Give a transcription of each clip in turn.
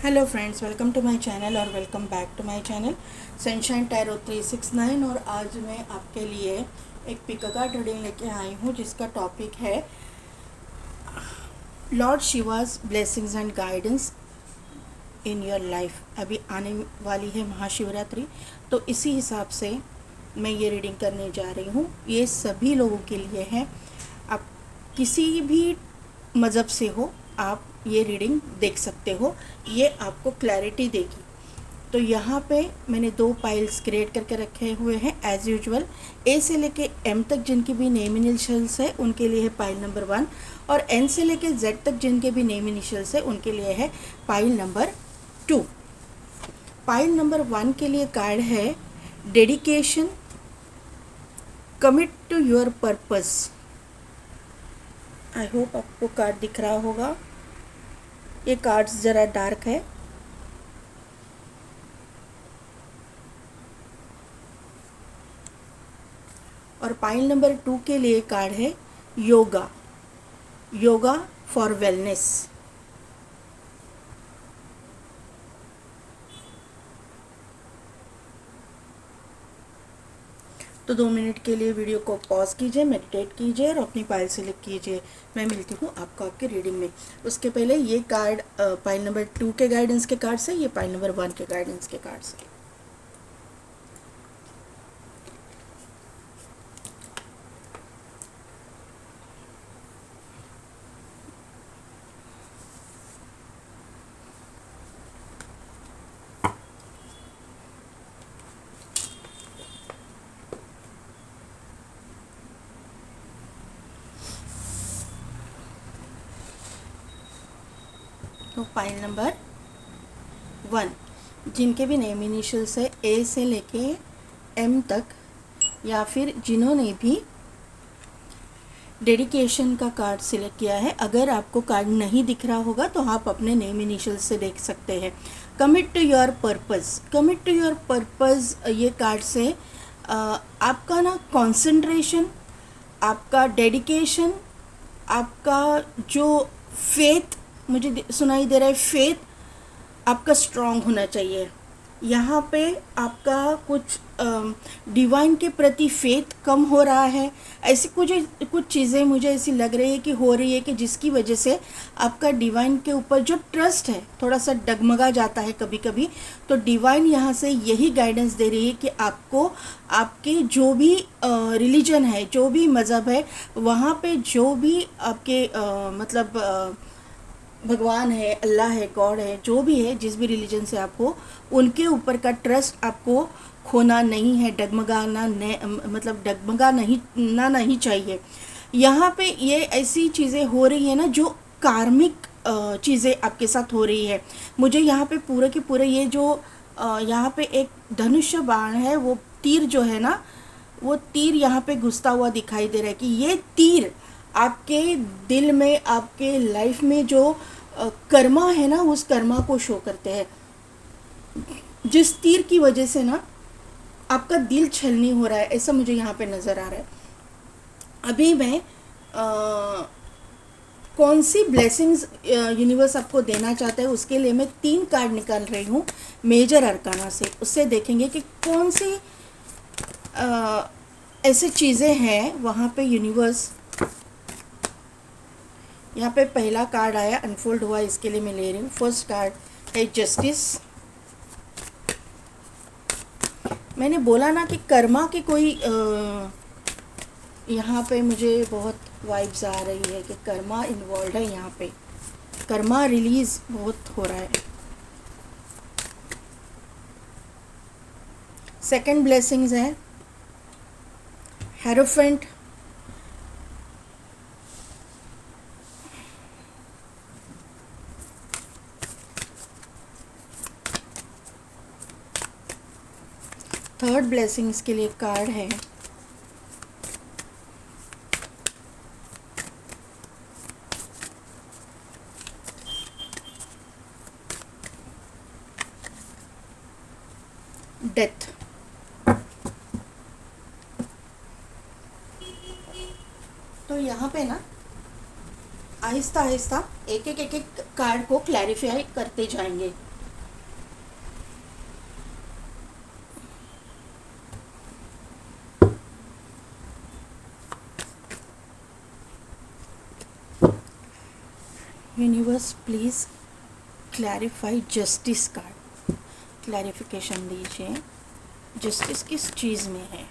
Hello friends, welcome to my channel और welcome back to my channel sunshine tarot 369। और आज मैं आपके लिए एक पिक कार्ड रीडिंग लेके आई हूँ जिसका टॉपिक है Lord Shiva's blessings and guidance in your life. अभी आने वाली है महाशिवरात्रि, तो इसी हिसाब से मैं ये रीडिंग करने जा रही हूँ। ये सभी लोगों के लिए है, आप किसी भी मज़हब से हो आप ये रीडिंग देख सकते हो, ये आपको क्लैरिटी देगी। तो यहाँ पे मैंने 2 पाइल्स क्रिएट करके रखे हुए हैं एज़ यूजुअल। ए से लेके एम तक जिनकी भी नेम इनिशियल्स है उनके लिए है पाइल नंबर 1, और एन से लेके जेड तक जिनके भी नेम इनिशियल्स है उनके लिए है पाइल नंबर 2। पाइल नंबर 1 के लिए कार्ड है dedication, commit to your purpose. I hope आपको कार्ड दिख रहा होगा। ये कार्ड्स ज़रा डार्क है। और पाइल नंबर 2 के लिए कार्ड है योगा, योगा फॉर वेलनेस। तो 2 मिनट के लिए वीडियो को पॉज कीजिए, मेडिटेट कीजिए और अपनी पाइल सेलेक्ट कीजिए। मैं मिलती हूँ आपको आपके रीडिंग में। उसके पहले ये कार्ड पाइल नंबर 2 के गाइडेंस के कार्ड से, ये पाइल नंबर 1 के गाइडेंस के कार्ड से। तो पाइल नंबर 1 जिनके भी नेम इनिशियल्स है ए से लेके एम तक, या फिर जिन्होंने भी डेडिकेशन का कार्ड सिलेक्ट किया है, अगर आपको कार्ड नहीं दिख रहा होगा तो आप अपने नेम इनिशियल से देख सकते हैं। Commit to your purpose, commit to your purpose ये कार्ड से आपका ना कंसंट्रेशन, आपका डेडिकेशन, आपका जो फेथ, मुझे सुनाई दे रहा है फेथ आपका स्ट्रांग होना चाहिए। यहाँ पे आपका कुछ डिवाइन के प्रति फेथ कम हो रहा है। ऐसी कुछ चीज़ें मुझे ऐसी लग रही है कि हो रही है कि जिसकी वजह से आपका डिवाइन के ऊपर जो ट्रस्ट है थोड़ा सा डगमगा जाता है कभी कभी। तो डिवाइन यहाँ से यही गाइडेंस दे रही है कि आपको आपके जो भी रिलीजन है, जो भी मज़हब है, वहाँ पे जो भी आपके भगवान है, अल्लाह है, गॉड है, जो भी है, जिस भी रिलीजन से आप हो, उनके ऊपर का ट्रस्ट आपको खोना नहीं है, डगमगा नहीं चाहिए। यहाँ पे ये ऐसी चीज़ें हो रही है ना जो कार्मिक चीज़ें आपके साथ हो रही है। मुझे यहाँ पे पूरे के पूरे ये जो यहाँ पे एक धनुष्य बाण है, वो तीर जो है ना, वो तीर यहाँ पे घुसता हुआ दिखाई दे रहा है कि ये तीर आपके दिल में, आपके लाइफ में जो कर्मा है ना, उस कर्मा को शो करते हैं। जिस तीर की वजह से ना आपका दिल छलनी हो रहा है, ऐसा मुझे यहाँ पे नज़र आ रहा है। अभी मैं कौन सी ब्लेसिंग्स यूनिवर्स आपको देना चाहता है उसके लिए मैं 3 कार्ड निकाल रही हूँ मेजर अरकाना से। उससे देखेंगे कि कौन सी ऐसी चीज़ें हैं वहाँ पे यूनिवर्स। यहाँ पे पहला कार्ड आया, अनफोल्ड हुआ, इसके लिए मैं ले रही हूँ। फर्स्ट कार्ड है जस्टिस। मैंने बोला ना कि कर्मा की कोई यहाँ पे मुझे बहुत वाइब्स आ रही है कि कर्मा इन्वॉल्व है। यहाँ पे कर्मा रिलीज बहुत हो रहा है। सेकंड ब्लेसिंग्स है हेरोफेंट। थर्ड ब्लेसिंग्स के लिए कार्ड है डेथ। तो यहाँ पे ना आहिस्ता आहिस्ता एक एक कार्ड को क्लैरिफाई करते जाएंगे। Universe please clarify justice card, clarification दीजिए जस्टिस किस चीज़ में है।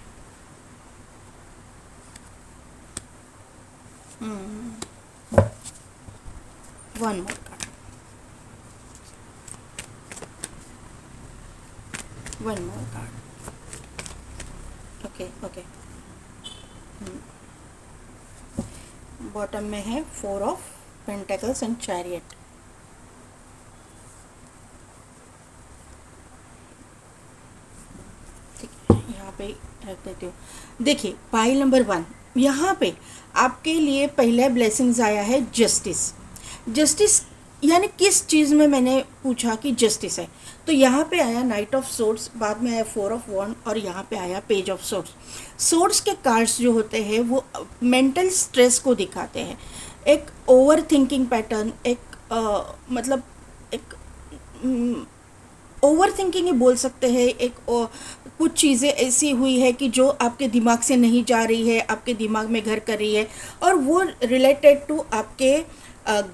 One more card, one more card. Okay okay, bottom में है 4 ऑफ पेंटेकल्स एंड चैरियट। ठीक है, यहाँ पे रख देती हूँ। देखिए पाइल नंबर 1, यहाँ पे आपके लिए पहला ब्लेसिंग्स आया है जस्टिस। जस्टिस यानी किस चीज़ में मैंने पूछा कि जस्टिस है, तो यहाँ पे आया नाइट ऑफ सोर्ड्स, बाद में आया 4 ऑफ वॉन्ड और यहाँ पे आया पेज ऑफ सोर्ड्स। सोर्ड्स के कार्ड्स जो होते हैं वो मेंटल स्ट्रेस को दिखाते हैं, एक ओवर थिंकिंग पैटर्न, एक मतलब एक ओवर थिंकिंग ही बोल सकते हैं। कुछ चीज़ें ऐसी हुई है कि जो आपके दिमाग से नहीं जा रही है, आपके दिमाग में घर कर रही है, और वो रिलेटेड टू आपके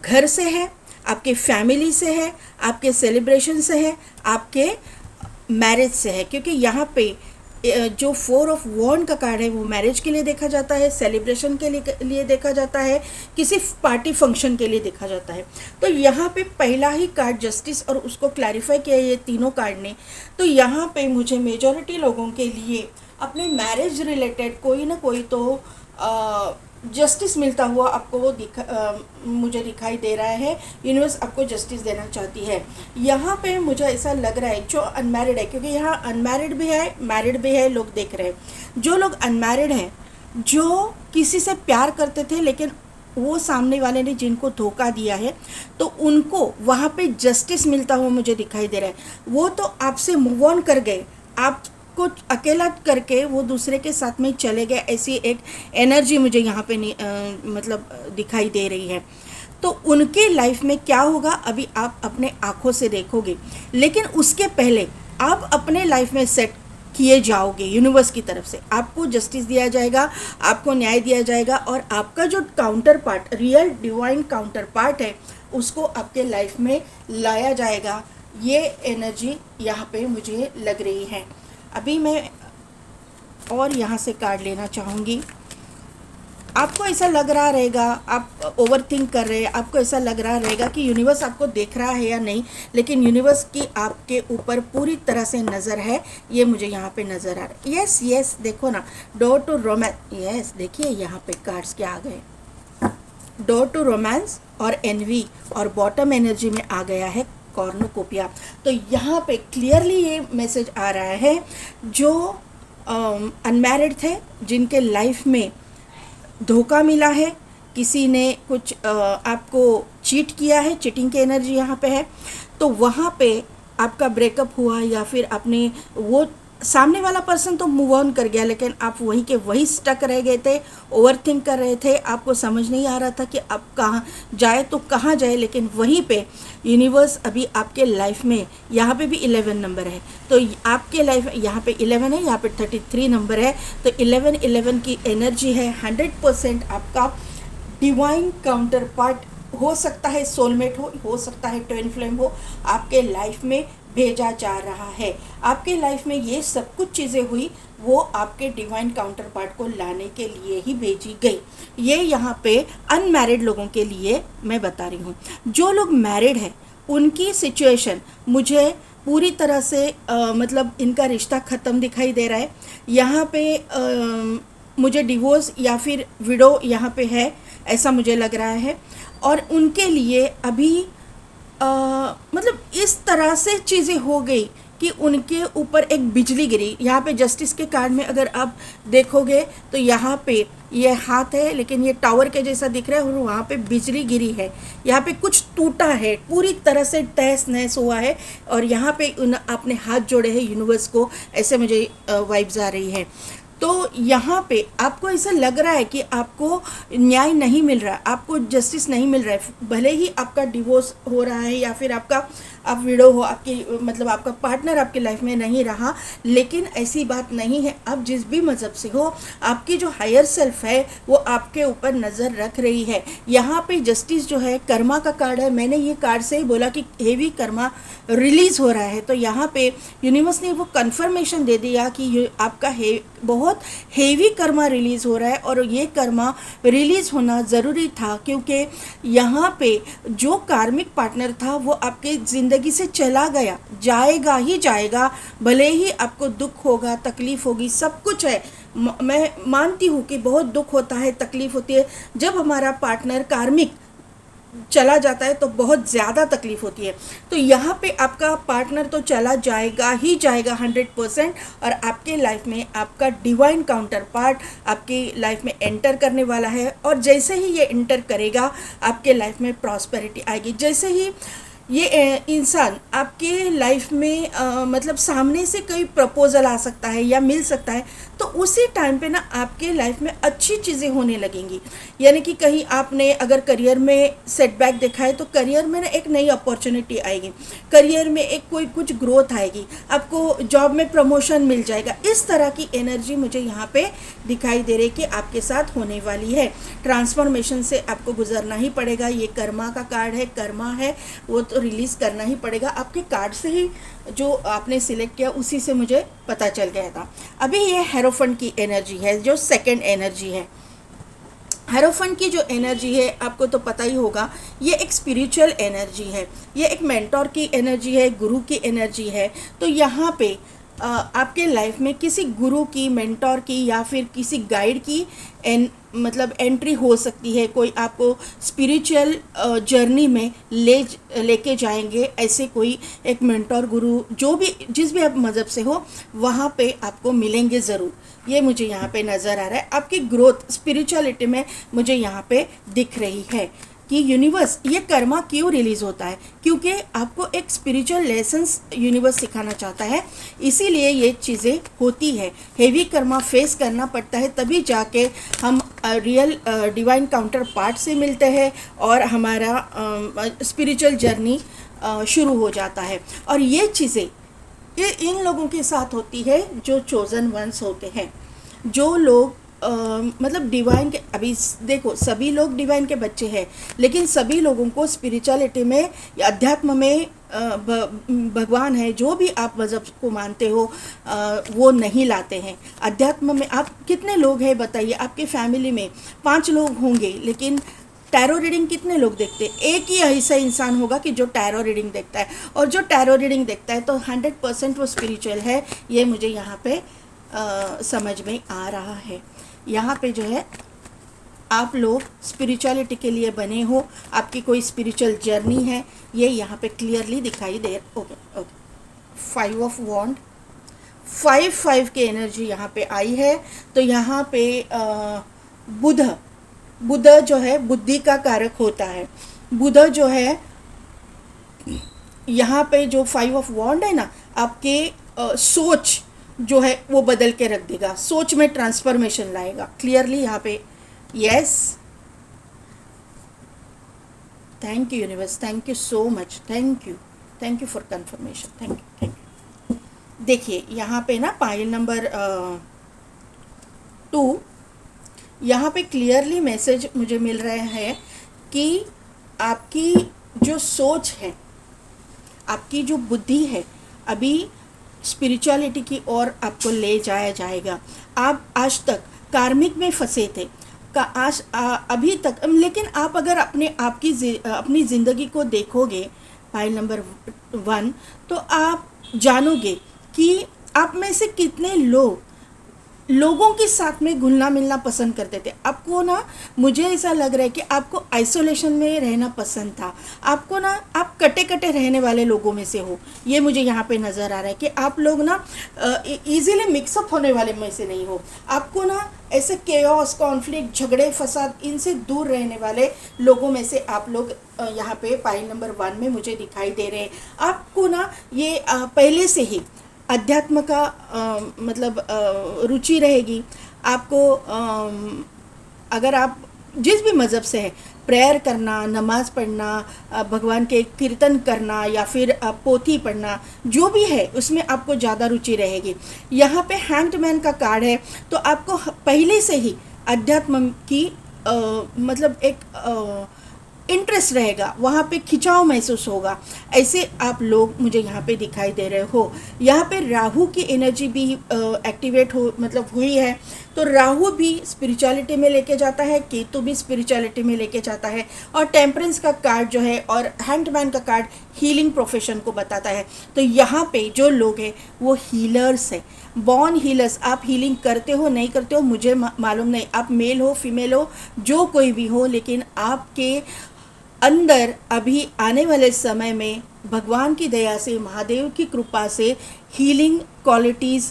घर से है, आपके फैमिली से है, आपके सेलिब्रेशन से है, आपके मैरिज से है। क्योंकि यहाँ पे जो 4 ऑफ वॉन्ड का कार्ड है वो मैरिज के लिए देखा जाता है, सेलिब्रेशन के लिए देखा जाता है, किसी पार्टी फंक्शन के लिए देखा जाता है। तो यहाँ पे पहला ही कार्ड जस्टिस और उसको क्लैरिफाई किया ये तीनों कार्ड ने। तो यहाँ पे मुझे मेजॉरिटी लोगों के लिए अपने मैरिज रिलेटेड कोई ना कोई तो जस्टिस मिलता हुआ आपको वो मुझे दिखाई दे रहा है। यूनिवर्स आपको जस्टिस देना चाहती है। यहाँ पे मुझे ऐसा लग रहा है जो अनमैरिड है, क्योंकि यहाँ अनमैरिड भी है मैरिड भी है, लोग देख रहे हैं। जो लोग अनमैरिड हैं, जो किसी से प्यार करते थे लेकिन वो सामने वाले ने जिनको धोखा दिया है, तो उनको वहाँ पे जस्टिस मिलता हुआ मुझे दिखाई दे रहा है। वो तो आपसे मूव ऑन कर गए, आप को अकेला करके वो दूसरे के साथ में चले गए, ऐसी एक एनर्जी मुझे यहाँ पे मतलब दिखाई दे रही है। तो उनके लाइफ में क्या होगा अभी आप अपने आँखों से देखोगे, लेकिन उसके पहले आप अपने लाइफ में सेट किए जाओगे। यूनिवर्स की तरफ से आपको जस्टिस दिया जाएगा, आपको न्याय दिया जाएगा, और आपका जो counter part, real divine counter part है, उसको आपके लाइफ में लाया जाएगा। ये एनर्जी यहाँ पे मुझे लग रही है। अभी मैं और यहाँ से कार्ड लेना चाहूँगी। आपको ऐसा लग रहा रहेगा, आप ओवर थिंक कर रहे हैं, आपको ऐसा लग रहा रहेगा कि यूनिवर्स आपको देख रहा है या नहीं, लेकिन यूनिवर्स की आपके ऊपर पूरी तरह से नज़र है, ये मुझे यहाँ पे नज़र आ रहा है। यस यस, देखो ना, डोर टू रोमांस। यस, देखिए यहाँ पे कार्ड्स क्या आ गए, डोर टू रोमांस और एनवी, और बॉटम एनर्जी में आ गया है कॉर्नुकोपिया। तो यहाँ पे क्लियरली ये मैसेज आ रहा है, जो अनमैरिड थे, जिनके लाइफ में धोखा मिला है, किसी ने कुछ आपको चीट किया है, चीटिंग की एनर्जी यहाँ पे है, तो वहाँ पे आपका ब्रेकअप हुआ, या फिर आपने वो सामने वाला पर्सन तो मूव ऑन कर गया, लेकिन आप वहीं के वहीं स्टक रह गए थे, ओवर थिंक कर रहे थे, आपको समझ नहीं आ रहा था कि आप कहाँ जाए तो कहाँ जाए। लेकिन वहीं पे यूनिवर्स अभी आपके लाइफ में, यहाँ पे भी 11 नंबर है, तो आपके लाइफ यहाँ पे 11 है, यहाँ पे 33 नंबर है, तो 11 की एनर्जी है। 100% आपका डिवाइन काउंटर पार्ट हो सकता है, सोलमेट हो सकता है ट्विन फ्लेम हो, आपके लाइफ में भेजा जा रहा है। आपके लाइफ में ये सब कुछ चीज़ें हुई, वो आपके डिवाइन काउंटर पार्ट को लाने के लिए ही भेजी गई। ये यहाँ पे अनमैरिड लोगों के लिए मैं बता रही हूँ। जो लोग मैरिड हैं उनकी सिचुएशन मुझे पूरी तरह से मतलब इनका रिश्ता ख़त्म दिखाई दे रहा है। यहाँ पे मुझे डिवोर्स या फिर विडो यहाँ पे है, ऐसा मुझे लग रहा है। और उनके लिए अभी मतलब इस तरह से चीज़ें हो गई कि उनके ऊपर एक बिजली गिरी। यहाँ पे जस्टिस के कार्ड में अगर आप देखोगे तो यहाँ पे ये हाथ है, लेकिन ये टावर के जैसा दिख रहा है, और वहाँ पे बिजली गिरी है। यहाँ पे कुछ टूटा है, पूरी तरह से तहस नहस हुआ है, और यहाँ पे आपने हाथ जोड़े हैं यूनिवर्स को, ऐसे मुझे वाइब्स आ रही है। तो यहाँ पे आपको ऐसा लग रहा है कि आपको न्याय नहीं मिल रहा, आपको जस्टिस नहीं मिल रहा है, भले ही आपका डिवोर्स हो रहा है या फिर आपका आप विडो हो, आपकी मतलब आपका पार्टनर आपकी लाइफ में नहीं रहा, लेकिन ऐसी बात नहीं है। आप जिस भी मज़हब से हो, आपकी जो हायर सेल्फ है वो आपके ऊपर नज़र रख रही है। यहाँ पे जस्टिस जो है कर्मा का कार्ड है। मैंने ये कार्ड से ही बोला कि हेवी कर्मा रिलीज़ हो रहा है, तो यहाँ पे यूनिवर्स ने वो कंफर्मेशन दे दिया कि ये आपका बहुत हेवी कर्मा रिलीज़ हो रहा है, और ये कर्मा रिलीज़ होना ज़रूरी था, क्योंकि यहाँ पे जो कार्मिक पार्टनर था वो आपके ज़िंदगी से चला गया, जाएगा ही जाएगा। भले ही आपको दुख होगा, तकलीफ़ होगी, सब कुछ है। मैं मानती हूँ कि बहुत दुख होता है, तकलीफ़ होती है। जब हमारा पार्टनर कार्मिक चला जाता है तो बहुत ज़्यादा तकलीफ़ होती है। तो यहाँ पे आपका पार्टनर तो चला जाएगा ही जाएगा 100%, और आपके लाइफ में आपका डिवाइन काउंटर पार्ट आपकी लाइफ में एंटर करने वाला है। और जैसे ही ये एंटर करेगा, आपके लाइफ में प्रॉस्पेरिटी आएगी। जैसे ही ये इंसान आपके लाइफ में मतलब सामने से कोई प्रपोज़ल आ सकता है या मिल सकता है, तो उसी टाइम पे ना आपके लाइफ में अच्छी चीज़ें होने लगेंगी। यानी कि कहीं आपने अगर करियर में सेटबैक देखा है, तो करियर में ना एक नई अपॉर्चुनिटी आएगी, करियर में एक कोई कुछ ग्रोथ आएगी, आपको जॉब में प्रमोशन मिल जाएगा। इस तरह की एनर्जी मुझे यहाँ पे दिखाई दे रही कि आपके साथ होने वाली है। ट्रांसफॉर्मेशन से आपको गुजरना ही पड़ेगा। ये कर्मा का कार्ड है, कर्मा है वो तो रिलीज़ करना ही पड़ेगा। आपके कार्ड से ही जो आपने सिलेक्ट किया उसी से मुझे पता चल गया था। अभी ये हेरोफंट की एनर्जी है, जो सेकंड एनर्जी है। हेरोफंट की जो एनर्जी है आपको तो पता ही होगा, ये एक स्पिरिचुअल एनर्जी है, ये एक मेंटोर की एनर्जी है, गुरु की एनर्जी है। तो यहाँ पे आपके लाइफ में किसी गुरु की, मेंटोर की या फिर किसी गाइड की मतलब एंट्री हो सकती है। कोई आपको स्पिरिचुअल जर्नी में लेके जाएंगे, ऐसे कोई एक मेंटोर, गुरु, जो भी जिस भी आप मज़हब से हो वहाँ पे आपको मिलेंगे ज़रूर। ये मुझे यहाँ पे नज़र आ रहा है। आपकी ग्रोथ स्पिरिचुअलिटी में मुझे यहाँ पे दिख रही है कि यूनिवर्स, ये कर्मा क्यों रिलीज़ होता है, क्योंकि आपको एक स्पिरिचुअल लेसन्स यूनिवर्स सिखाना चाहता है, इसीलिए ये चीज़ें होती है। हेवी कर्मा फेस करना पड़ता है, तभी जाके हम रियल डिवाइन काउंटर पार्ट से मिलते हैं और हमारा स्पिरिचुअल जर्नी शुरू हो जाता है। और ये चीज़ें ये इन लोगों के साथ होती है जो चोज़न वंस होते हैं, जो लोग मतलब डिवाइन के, अभी देखो सभी लोग डिवाइन के बच्चे हैं, लेकिन सभी लोगों को स्पिरिचुअलिटी में या अध्यात्म में भगवान है, जो भी आप मज़हब को मानते हो, वो नहीं लाते हैं अध्यात्म में। आप कितने लोग हैं बताइए, आपके फैमिली में 5 लोग होंगे, लेकिन टैरो रीडिंग कितने लोग देखते हैं? एक ही ऐसा इंसान होगा कि जो टैरो रीडिंग देखता है, और जो टैरो रीडिंग देखता है तो 100% वो स्पिरिचुअल है। ये मुझे यहाँ पे समझ में आ रहा है। यहाँ पे जो है आप लोग स्पिरिचुअलिटी के लिए बने हो, आपकी कोई स्पिरिचुअल जर्नी है, ये यहाँ पे क्लियरली दिखाई दे। ओके ओके, 5 ऑफ वॉन्ड, 5 की एनर्जी यहाँ पे आई है। तो यहाँ पे बुध जो है बुद्धि का कारक होता है। बुध जो है यहाँ पे जो 5 ऑफ वॉन्ड है ना, आपके सोच जो है वो बदल के रख देगा, सोच में ट्रांसफॉर्मेशन लाएगा क्लियरली यहाँ पे। Yes, thank you universe, thank you so much, thank you for confirmation, thank you. देखिए यहाँ पे ना पाइल नंबर 2, यहाँ पे क्लियरली मैसेज मुझे मिल रहा है कि आपकी जो सोच है, आपकी जो बुद्धि है, अभी स्पिरिचुअलिटी की ओर आपको ले जाया जाएगा। आप आज तक कार्मिक में फंसे थे अभी तक, लेकिन आप अगर अपनी ज़िंदगी को देखोगे पाइल नंबर 1, तो आप जानोगे कि आप में से कितने लोगों के साथ में घुलना मिलना पसंद करते थे। आपको ना, मुझे ऐसा लग रहा है कि आपको आइसोलेशन में रहना पसंद था, आपको ना, आप कटे कटे रहने वाले लोगों में से हो। ये मुझे यहाँ पे नज़र आ रहा है कि आप लोग ना इजीली मिक्सअप होने वाले में से नहीं हो। आपको ना ऐसे केओस, कॉन्फ्लिक्ट, झगड़े, फसाद, इनसे दूर रहने वाले लोगों में से आप लोग यहाँ पे पाइल नंबर 1 में मुझे दिखाई दे रहे हैं। आपको ना ये पहले से ही अध्यात्म का मतलब रुचि रहेगी आपको। अगर आप जिस भी मज़हब से है, प्रेयर करना, नमाज पढ़ना, भगवान के कीर्तन करना या फिर पोथी पढ़ना, जो भी है उसमें आपको ज़्यादा रुचि रहेगी। यहाँ पे हैंग्ड मैन का कार्ड है, तो आपको पहले से ही अध्यात्म की मतलब एक इंटरेस्ट रहेगा, वहाँ पे खिंचाव महसूस होगा। ऐसे आप लोग मुझे यहाँ पे दिखाई दे रहे हो। यहाँ पे राहु की एनर्जी भी एक्टिवेट हो मतलब हुई है, तो राहु भी स्पिरिचुअलिटी में लेके जाता है, केतु भी स्पिरिचुअलिटी में लेके जाता है, और टेम्परेंस का कार्ड जो है और हैंडमैन का कार्ड हीलिंग प्रोफेशन को बताता है। तो यहाँ पे जो लोग हैं वो हीलर्स है, बॉर्न हीलर्स। आप हीलिंग करते हो नहीं करते हो मुझे मालूम नहीं, आप मेल हो फीमेल हो जो कोई भी हो, लेकिन आपके अंदर अभी आने वाले समय में भगवान की दया से, महादेव की कृपा से हीलिंग क्वालिटीज़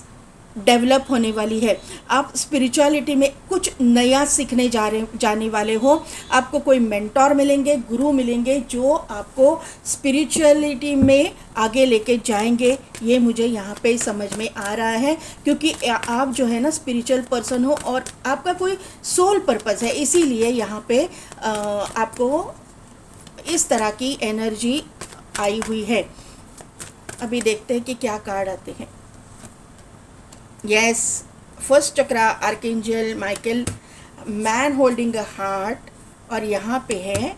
डेवलप होने वाली है। आप स्पिरिचुअलिटी में कुछ नया सीखने जाने वाले हो। आपको कोई मेंटोर मिलेंगे, गुरु मिलेंगे जो आपको स्पिरिचुअलिटी में आगे लेके जाएंगे। ये मुझे यहाँ पे समझ में आ रहा है, क्योंकि आप जो है ना स्पिरिचुअल पर्सन हो और आपका कोई सोल पर्पस है, इसीलिए यहाँ पे आपको इस तरह की एनर्जी आई हुई है। अभी देखते हैं कि क्या कार्ड आते हैं। Yes, first chakra archangel Michael, man holding a heart, और यहाँ पे है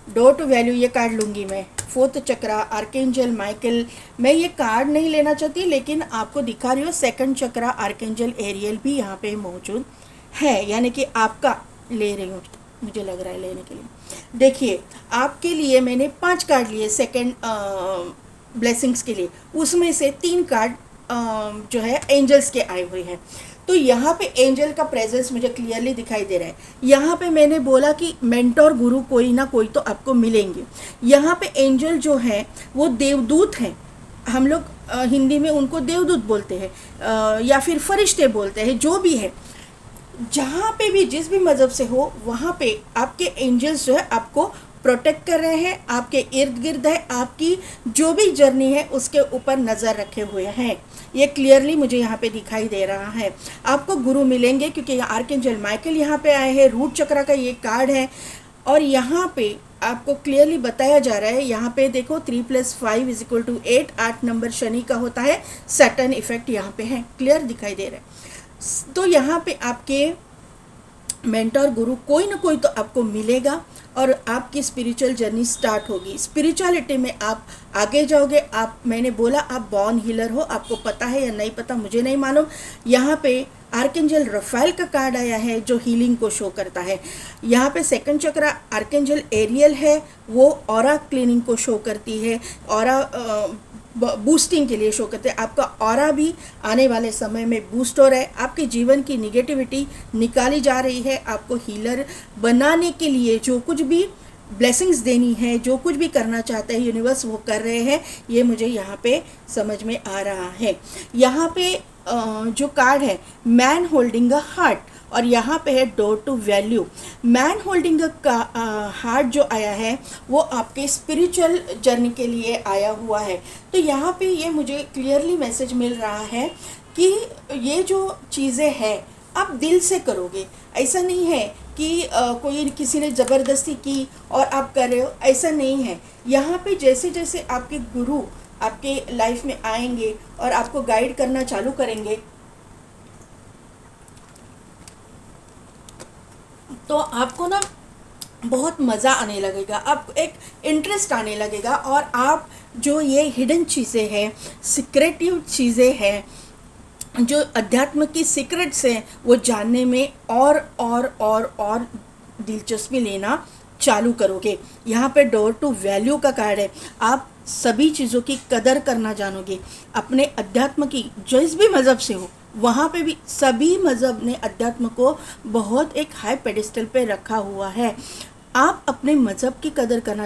डोर टू वैल्यू। ये कार्ड लूँगी मैं। फोर्थ चक्रा आर्कएंजल माइकल, मैं ये कार्ड नहीं लेना चाहती लेकिन आपको दिखा रही हूँ। सेकंड चक्रा आर्कएंजल एरियल भी यहाँ पे मौजूद है, यानी कि आपका ले रही हूँ, मुझे लग रहा है लेने के लिए। देखिए, आपके लिए मैंने 5 कार्ड लिए सेकंड ब्लेसिंग्स के लिए, उसमें से 3 कार्ड जो है एंजल्स के आए हुए हैं। तो यहाँ पे एंजल का प्रेजेंस मुझे क्लियरली दिखाई दे रहा है। यहाँ पे मैंने बोला कि मेंटोर गुरु कोई ना कोई तो आपको मिलेंगे। यहाँ पे एंजल जो है वो देवदूत हैं, हम लोग हिंदी में उनको देवदूत बोलते हैं या फिर फरिश्ते बोलते हैं, जो भी है। जहाँ पे भी जिस भी मज़हब से हो वहाँ पे आपके एंजल्स जो है आपको प्रोटेक्ट कर रहे हैं, आपके इर्द गिर्द है, आपकी जो भी जर्नी है उसके ऊपर नज़र रखे हुए हैं। ये क्लियरली मुझे यहाँ पे दिखाई दे रहा है। आपको गुरु मिलेंगे क्योंकि आर्कएंजल माइकल यहाँ पे आए हैं। रूट चक्रा का ये कार्ड है, और यहाँ पे आपको क्लियरली बताया जा रहा है। यहाँ पे देखो 3 + 5 = 8, 8 नंबर शनि का होता है। सैटर्न इफेक्ट यहाँ पे है, क्लियर दिखाई दे रहा है। तो यहाँ पे आपके मेंटर गुरु कोई ना कोई तो आपको मिलेगा और आपकी स्पिरिचुअल जर्नी स्टार्ट होगी। स्पिरिचुअलिटी में आप आगे जाओगे। आप, मैंने बोला आप बॉर्न हीलर हो, आपको पता है या नहीं पता मुझे नहीं मालूम। यहाँ पे आर्कएंजल रफाइल का कार्ड आया है जो हीलिंग को शो करता है। यहाँ पे सेकंड चक्रा आर्कएंजल एरियल है, वो ऑरा क्लीनिंग को शो करती है, ऑरा बूस्टिंग के लिए शो करते हैं। आपका ऑरा भी आने वाले समय में बूस्ट हो रहा है। आपके जीवन की निगेटिविटी निकाली जा रही है। आपको हीलर बनाने के लिए जो कुछ भी ब्लेसिंग्स देनी है, जो कुछ भी करना चाहते हैं यूनिवर्स, वो कर रहे हैं। ये मुझे यहाँ पे समझ में आ रहा है। यहाँ पे जो कार्ड है मैन होल्डिंग अ हार्ट, और यहाँ पे है door to value. Man holding का हार्ट जो आया है वो आपके स्पिरिचुअल जर्नी के लिए आया हुआ है। तो यहाँ पे ये मुझे क्लियरली मैसेज मिल रहा है कि ये जो चीज़ें हैं आप दिल से करोगे। ऐसा नहीं है कि कोई किसी ने ज़बरदस्ती की और आप कर रहे हो, ऐसा नहीं है। यहाँ पे जैसे जैसे आपके गुरु आपके लाइफ में आएंगे और आपको गाइड करना चालू करेंगे, तो आपको ना बहुत मज़ा आने लगेगा, आपको एक इंटरेस्ट आने लगेगा, और आप जो ये हिडन चीज़ें हैं, सीक्रेटिव चीज़ें हैं, जो अध्यात्म की सीक्रेट्स हैं, वो जानने में और दिलचस्पी लेना चालू करोगे। यहाँ पे डोर टू वैल्यू का कार्ड है। आप सभी चीज़ों की कदर करना जानोगे। अपने अध्यात्म की, जिस भी मज़हब से हो, वहाँ पे भी सभी मज़हब ने अध्यात्म को बहुत एक हाई पेडिस्टल पे रखा हुआ है। आप अपने मज़हब की कदर करना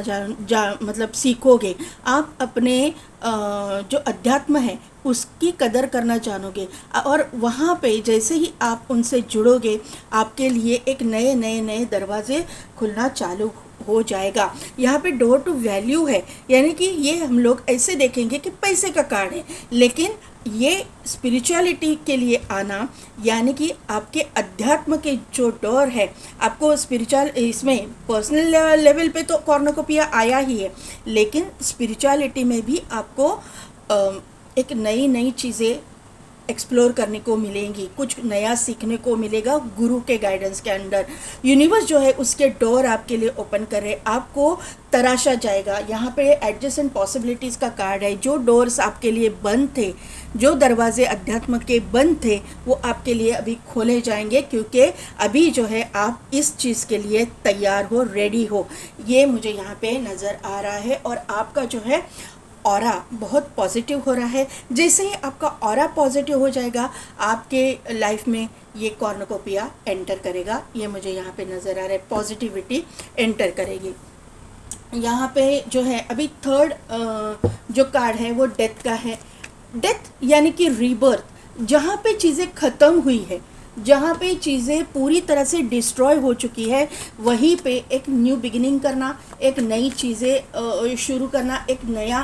मतलब सीखोगे। आप अपने जो अध्यात्म है उसकी कदर करना जानोगे, और वहाँ पे जैसे ही आप उनसे जुड़ोगे आपके लिए एक नए दरवाजे खुलना चालू हो जाएगा। यहाँ पे डोर टू वैल्यू है, यानी कि ये हम लोग ऐसे देखेंगे कि पैसे का कार्ड है, लेकिन ये स्पिरिचुअलिटी के लिए आना, यानी कि आपके अध्यात्म के जो डोर है, आपको स्पिरिचुअल इसमें पर्सनल लेवल पे तो कॉर्नुकोपिया आया ही है, लेकिन स्पिरिचुअलिटी में भी आपको एक नई नई चीज़ें एक्सप्लोर करने को मिलेंगी, कुछ नया सीखने को मिलेगा गुरु के गाइडेंस के अंडर। यूनिवर्स जो है उसके डोर आपके लिए ओपन कर रहे, आपको तराशा जाएगा। यहाँ पे एडजेसेंट पॉसिबिलिटीज़ का कार्ड है। जो डोर्स आपके लिए बंद थे, जो दरवाजे अध्यात्म के बंद थे, वो आपके लिए अभी खोले जाएंगे, क्योंकि अभी जो है आप इस चीज़ के लिए तैयार हो, रेडी हो। ये मुझे यहाँ पे नज़र आ रहा है। और आपका जो है ऑरा बहुत पॉजिटिव हो रहा है। जैसे ही आपका ऑरा पॉजिटिव हो जाएगा, आपके लाइफ में ये कॉर्नुकोपिया एंटर करेगा। ये मुझे यहाँ पे नज़र आ रहा है, पॉजिटिविटी एंटर करेगी। यहाँ पे जो है अभी थर्ड जो कार्ड है वो डेथ का है। डेथ यानी कि रीबर्थ, जहाँ पे चीज़ें ख़त्म हुई है, जहाँ पे चीज़ें पूरी तरह से डिस्ट्रॉय हो चुकी है, वहीं पे एक न्यू बिगिनिंग करना, एक नई चीज़ें शुरू करना, एक नया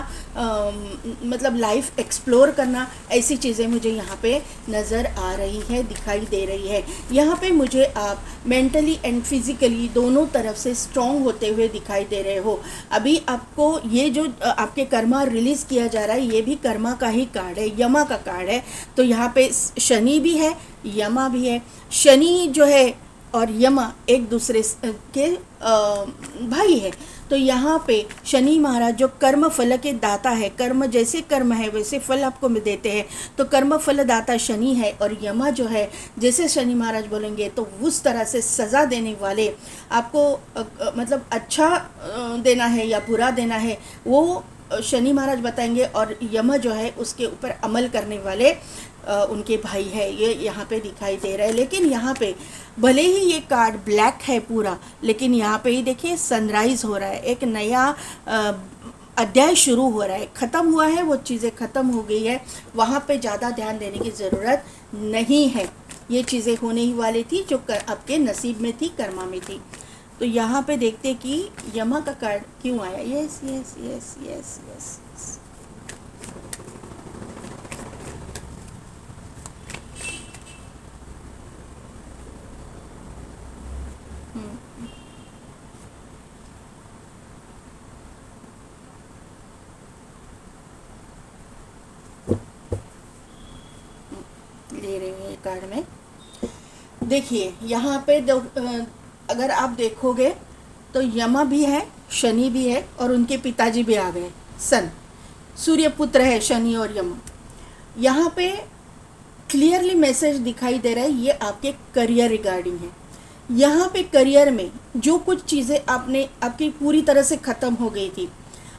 मतलब लाइफ एक्सप्लोर करना, ऐसी चीज़ें मुझे यहाँ पे नज़र आ रही है, दिखाई दे रही है। यहाँ पे मुझे आप मेंटली एंड फिज़िकली दोनों तरफ से स्ट्रॉन्ग होते हुए दिखाई दे रहे हो। अभी आपको ये जो आपके कर्मा रिलीज़ किया जा रहा है, ये भी कर्मा का ही कार्ड है, यमा का कार्ड है। तो यहाँ पे शनि भी है, यमा भी है। शनि जो है और यमा एक दूसरे के भाई है। तो यहाँ पे शनि महाराज जो कर्म फल के दाता है, कर्म जैसे कर्म है वैसे फल आपको देते हैं, तो कर्म फल दाता शनि है। और यमा जो है, जैसे शनि महाराज बोलेंगे तो उस तरह से सज़ा देने वाले, आपको मतलब अच्छा देना है या बुरा देना है, वो शनि महाराज बताएंगे। और यम जो है उसके ऊपर अमल करने वाले उनके भाई है, ये यहाँ पे दिखाई दे रहा है। लेकिन यहाँ पे भले ही ये कार्ड ब्लैक है पूरा, लेकिन यहाँ पे ही देखिए सनराइज़ हो रहा है, एक नया अध्याय शुरू हो रहा है। ख़त्म हुआ है, वो चीज़ें ख़त्म हो गई है, वहाँ पे ज़्यादा ध्यान देने की ज़रूरत नहीं है। ये चीज़ें होने ही वाली थी जो आपके नसीब में थी, कर्मा में थी। तो यहाँ पे देखते कि यमा का कार्ड क्यों आया। Yes yes yes yes yes ले रही हूँ ये कार्ड में। देखिए यहाँ पे अगर आप देखोगे तो यमा भी है, शनि भी है, और उनके पिताजी भी आ गए, सन, सूर्य पुत्र है शनि और यमा। यहाँ पे क्लियरली मैसेज दिखाई दे रहा है, ये आपके करियर रिगार्डिंग है। यहाँ पे करियर में जो कुछ चीज़ें आपकी पूरी तरह से ख़त्म हो गई थी,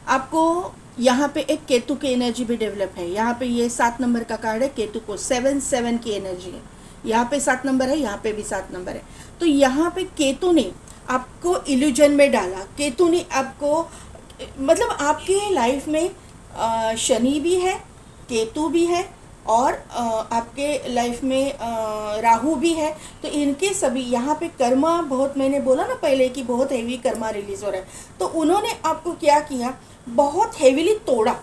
आपको यहाँ पे एक केतु की एनर्जी भी डेवलप है। यहाँ पे ये 7 नंबर का कार्ड है, केतु को 7 की एनर्जी है। यहाँ पे 7 नंबर है, यहाँ पे भी 7 नंबर है। तो यहाँ पे केतु ने आपको इल्यूजन में डाला। केतु ने आपको मतलब आपके लाइफ में शनि भी है, केतु भी है, और आपके लाइफ में राहु भी है। तो इनके सभी यहाँ पे कर्मा बहुत, मैंने बोला ना पहले कि बहुत हेवी कर्मा रिलीज हो रहा है, तो उन्होंने आपको क्या किया, बहुत हेवीली तोड़ा।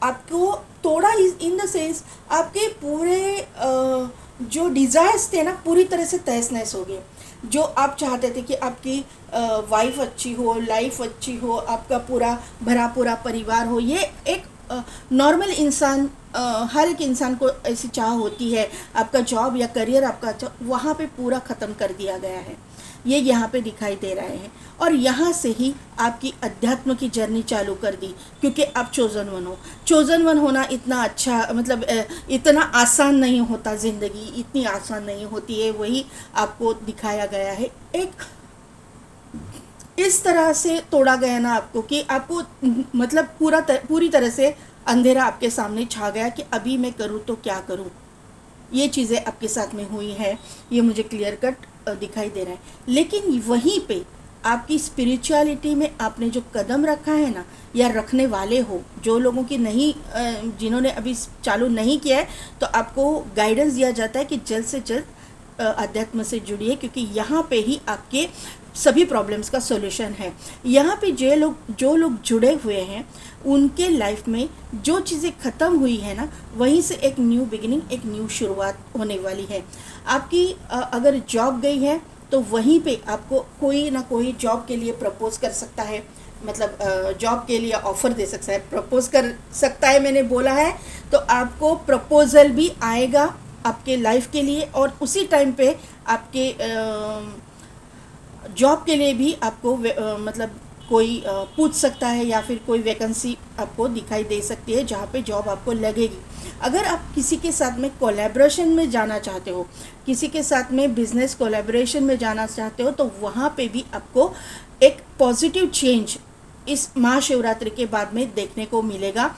आपको तोड़ा इन द सेंस आपके पूरे जो डिज़ायर्स थे ना, पूरी तरह से तहस नहस हो गए। जो आप चाहते थे कि आपकी वाइफ अच्छी हो, लाइफ अच्छी हो, आपका पूरा भरा पूरा परिवार हो, ये एक नॉर्मल इंसान, हर एक इंसान को ऐसी चाह होती है। आपका जॉब या करियर आपका अच्छा, वहाँ पे पूरा ख़त्म कर दिया गया है, ये यहाँ पे दिखाई दे रहे हैं। और यहाँ से ही आपकी अध्यात्म की जर्नी चालू कर दी, क्योंकि आप चोजन वन हो। चोजन वन होना इतना अच्छा, मतलब इतना आसान नहीं होता, ज़िंदगी इतनी आसान नहीं होती है, वही आपको दिखाया गया है। एक इस तरह से तोड़ा गया ना आपको कि आपको मतलब पूरी तरह से अंधेरा आपके सामने छा गया कि अभी मैं करूँ तो क्या करूँ। ये चीज़ें आपके साथ में हुई है, ये मुझे क्लियर कट दिखाई दे रहा है। लेकिन वहीं पे आपकी स्पिरिचुअलिटी में आपने जो कदम रखा है ना, या रखने वाले हो, जो लोगों की नहीं, जिन्होंने अभी चालू नहीं किया है, तो आपको गाइडेंस दिया जाता है कि जल्द से जल्द अध्यात्म से जुड़िए, क्योंकि यहाँ पे ही आपके सभी प्रॉब्लम्स का सॉल्यूशन है। यहाँ पे जो लोग जुड़े हुए हैं उनके लाइफ में जो चीज़ें ख़त्म हुई है ना, वहीं से एक न्यू बिगिनिंग, एक न्यू शुरुआत होने वाली है। आपकी अगर जॉब गई है तो वहीं पे आपको कोई ना कोई जॉब के लिए प्रपोज कर सकता है, मतलब जॉब के लिए ऑफ़र दे सकता है, प्रपोज कर सकता है मैंने बोला है, तो आपको प्रपोज़ल भी आएगा आपके लाइफ के लिए, और उसी टाइम पे आपके जॉब के लिए भी आपको मतलब कोई पूछ सकता है, या फिर कोई वैकेंसी आपको दिखाई दे सकती है जहाँ पे जॉब आपको लगेगी। अगर आप किसी के साथ में कोलैबोरेशन में जाना चाहते हो, किसी के साथ में बिजनेस कोलैबोरेशन में जाना चाहते हो, तो वहाँ पे भी आपको एक पॉजिटिव चेंज इस महाशिवरात्रि के बाद में देखने को मिलेगा,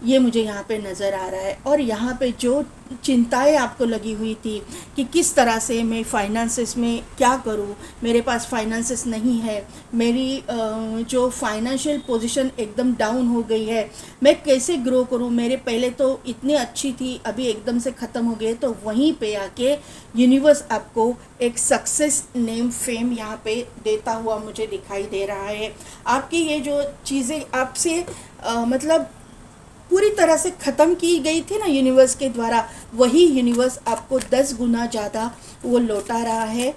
ये मुझे यहाँ पे नज़र आ रहा है। और यहाँ पे जो चिंताएं आपको लगी हुई थी कि किस तरह से मैं फाइनेंसेस में क्या करूँ, मेरे पास फाइनेंसेस नहीं है, मेरी जो फाइनेंशियल पोजीशन एकदम डाउन हो गई है, मैं कैसे ग्रो करूँ, मेरे पहले तो इतनी अच्छी थी अभी एकदम से ख़त्म हो गए, तो वहीं पे आके यूनिवर्स आपको एक सक्सेस, नेम, फेम यहाँ पे देता हुआ मुझे दिखाई दे रहा है। आपकी ये जो चीज़ें आपसे मतलब पूरी तरह से ख़त्म की गई थी ना यूनिवर्स के द्वारा, वही यूनिवर्स आपको 10 गुना ज़्यादा वो लौटा रहा है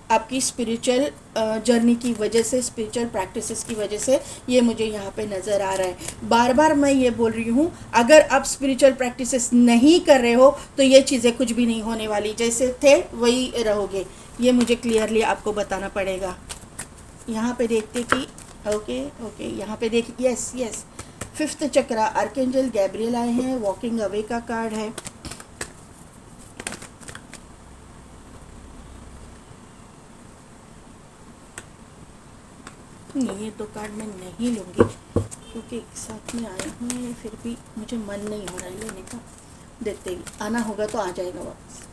आपकी स्पिरिचुअल जर्नी की वजह से, स्पिरिचुअल प्रैक्टिसेस की वजह से। ये मुझे यहाँ पे नज़र आ रहा है। बार बार मैं ये बोल रही हूँ, अगर आप स्पिरिचुअल प्रैक्टिसेस नहीं कर रहे हो तो ये चीज़ें कुछ भी नहीं होने वाली, जैसे थे वही रहोगे, ये मुझे क्लियरली आपको बताना पड़ेगा। यहाँ पे देखते कि ओके यहाँ पे देखिए, यस 5th चक्रा आर्कएंजल गैब्रियल आए हैं, वॉकिंग अवे का कार्ड है। नहीं, ये 2 कार्ड मैं नहीं लूँगी क्योंकि एक साथ में आए हैं, फिर भी मुझे मन नहीं हो रहा है लेने का। देखते ही आना होगा तो आ जाएगा वापस।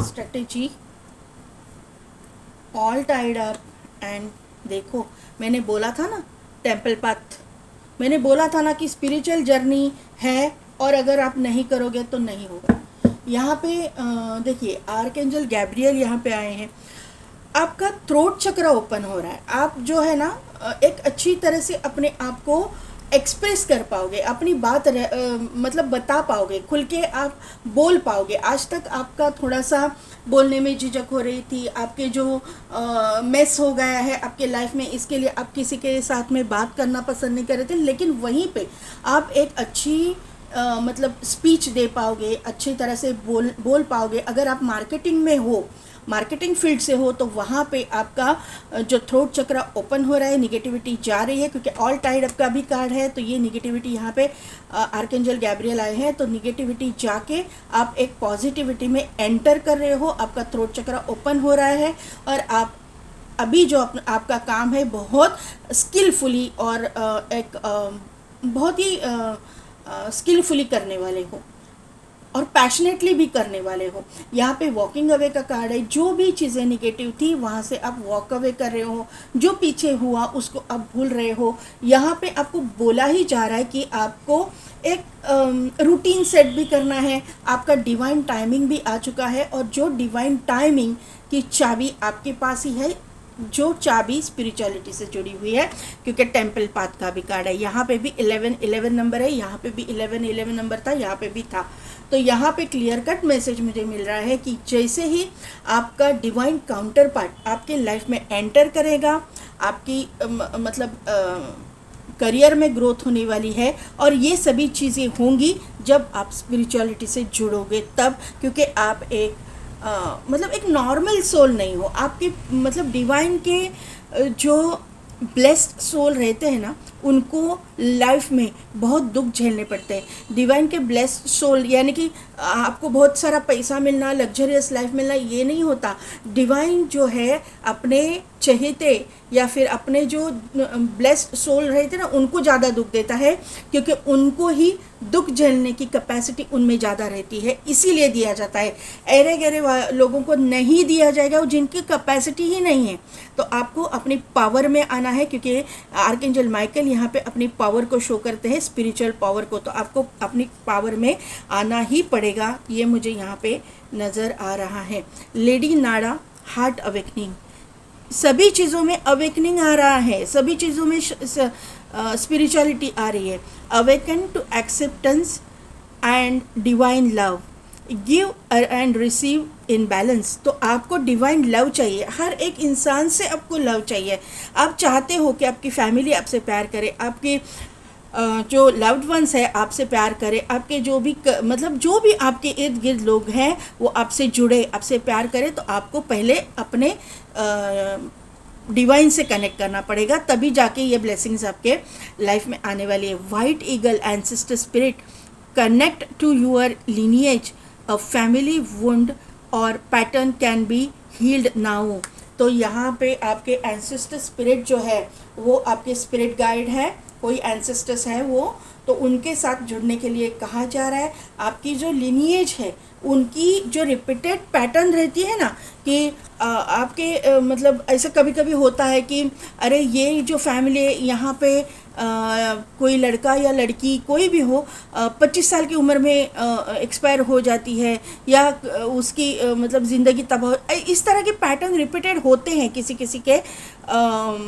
Strategy, all tied up, and देखो मैंने बोला था ना टेम्पल पाथ, मैंने बोला था ना कि स्पिरिचुअल जर्नी है और अगर आप नहीं करोगे तो नहीं होगा। यहाँ पे देखिए आर्कएंजल गैब्रियल यहाँ पे आए हैं, आपका थ्रोट चक्र ओपन हो रहा है। आप जो है ना एक अच्छी तरह से अपने आप को एक्सप्रेस कर पाओगे, अपनी बात मतलब बता पाओगे, खुल के आप बोल पाओगे। आज तक आपका थोड़ा सा बोलने में झिझक हो रही थी, आपके जो मेस हो गया है आपके लाइफ में, इसके लिए आप किसी के साथ में बात करना पसंद नहीं कर रहे थे, लेकिन वहीं पे आप एक अच्छी मतलब स्पीच दे पाओगे, अच्छी तरह से बोल पाओगे। अगर आप मार्केटिंग में हो, मार्केटिंग फील्ड से हो, तो वहाँ पे आपका जो थ्रोट चक्र ओपन हो रहा है, निगेटिविटी जा रही है, क्योंकि ऑल टाइड अप का भी कार्ड है, तो ये निगेटिविटी यहाँ पे आर्कएंजल गैब्रियल आए हैं, तो निगेटिविटी जाके आप एक पॉजिटिविटी में एंटर कर रहे हो, आपका थ्रोट चक्र ओपन हो रहा है, और आप अभी जो आपका काम है बहुत स्किलफुली और एक बहुत ही स्किलफुली करने वाले हो और पैशनेटली भी करने वाले हो। यहाँ पे वॉकिंग अवे का कार्ड है, जो भी चीज़ें निगेटिव थी वहाँ से आप वॉक अवे कर रहे हो, जो पीछे हुआ उसको आप भूल रहे हो। यहाँ पे आपको बोला ही जा रहा है कि आपको एक रूटीन सेट भी करना है, आपका डिवाइन टाइमिंग भी आ चुका है, और जो डिवाइन टाइमिंग की चाबी आपके पास ही है, जो चाबी स्पिरिचुअलिटी से जुड़ी हुई है, क्योंकि टेम्पल पाथ का भी कार्ड है। यहाँ पे भी 11 नंबर है, यहाँ पे भी 11 नंबर था, यहाँ पे भी था। तो यहाँ पे क्लियर कट मैसेज मुझे मिल रहा है कि जैसे ही आपका डिवाइन काउंटर पार्ट आपके लाइफ में एंटर करेगा, आपकी मतलब करियर में ग्रोथ होने वाली है, और ये सभी चीज़ें होंगी जब आप स्पिरिचुअलिटी से जुड़ोगे तब, क्योंकि आप एक मतलब एक नॉर्मल सोल नहीं हो, आपके मतलब डिवाइन के जो ब्लेस्ड सोल रहते हैं ना, उनको लाइफ में बहुत दुख झेलने पड़ते हैं। डिवाइन के ब्लेस्ड सोल यानी कि आपको बहुत सारा पैसा मिलना, लग्जरियस लाइफ मिलना, ये नहीं होता। डिवाइन जो है अपने चहेते या फिर अपने जो ब्लेस्ड सोल रहते ना, उनको ज़्यादा दुख देता है, क्योंकि उनको ही दुख झेलने की कैपेसिटी उनमें ज़्यादा रहती है, इसीलिए दिया जाता है। अरे गहरे लोगों को नहीं दिया जाएगा, जिनकी कैपेसिटी ही नहीं है। तो आपको अपनी पावर में आना है, क्योंकि आर्कएंजल माइकल यहाँ पे अपनी पावर को शो करते हैं, स्पिरिचुअल पावर को, तो आपको अपनी पावर में आना ही पड़ेगा, ये मुझे यहाँ पे नज़र आ रहा है। लेडी नाड़ा हार्ट अवेकनिंग, सभी चीज़ों में अवेकनिंग आ रहा है, सभी चीज़ों में स्पिरिचुअलिटी आ रही है। Awaken to acceptance and divine love, give and receive in balance. तो आपको डिवाइन लव चाहिए, हर एक इंसान से आपको लव चाहिए। आप चाहते हो कि आपकी फैमिली आपसे प्यार करे, आपके जो लव्ड वंस है आपसे प्यार करे, आपके जो भी मतलब जो भी आपके इर्द गिर्द लोग हैं वो आपसे जुड़े, आपसे प्यार करे। तो आपको पहले अपने डिवाइन से कनेक्ट करना पड़ेगा, तभी जाके ये ब्लेसिंग्स आपके लाइफ में आने वाली है। White eagle ancestor spirit, connect to your lineage, a family wound or pattern can be healed now. तो यहाँ पे आपके एंसेस्टर स्पिरिट जो है वो आपके स्पिरिट गाइड है, कोई एंसेस्टर्स है वो, तो उनके साथ जुड़ने के लिए कहा जा रहा है। आपकी जो lineage है उनकी जो रिपीटेड पैटर्न रहती है ना कि आपके मतलब ऐसा कभी कभी होता है कि अरे ये जो फैमिली यहाँ पे कोई लड़का या लड़की कोई भी हो 25 साल की उम्र में एक्सपायर हो जाती है, या उसकी मतलब ज़िंदगी तबाह, इस तरह के पैटर्न रिपीटेड होते हैं किसी किसी के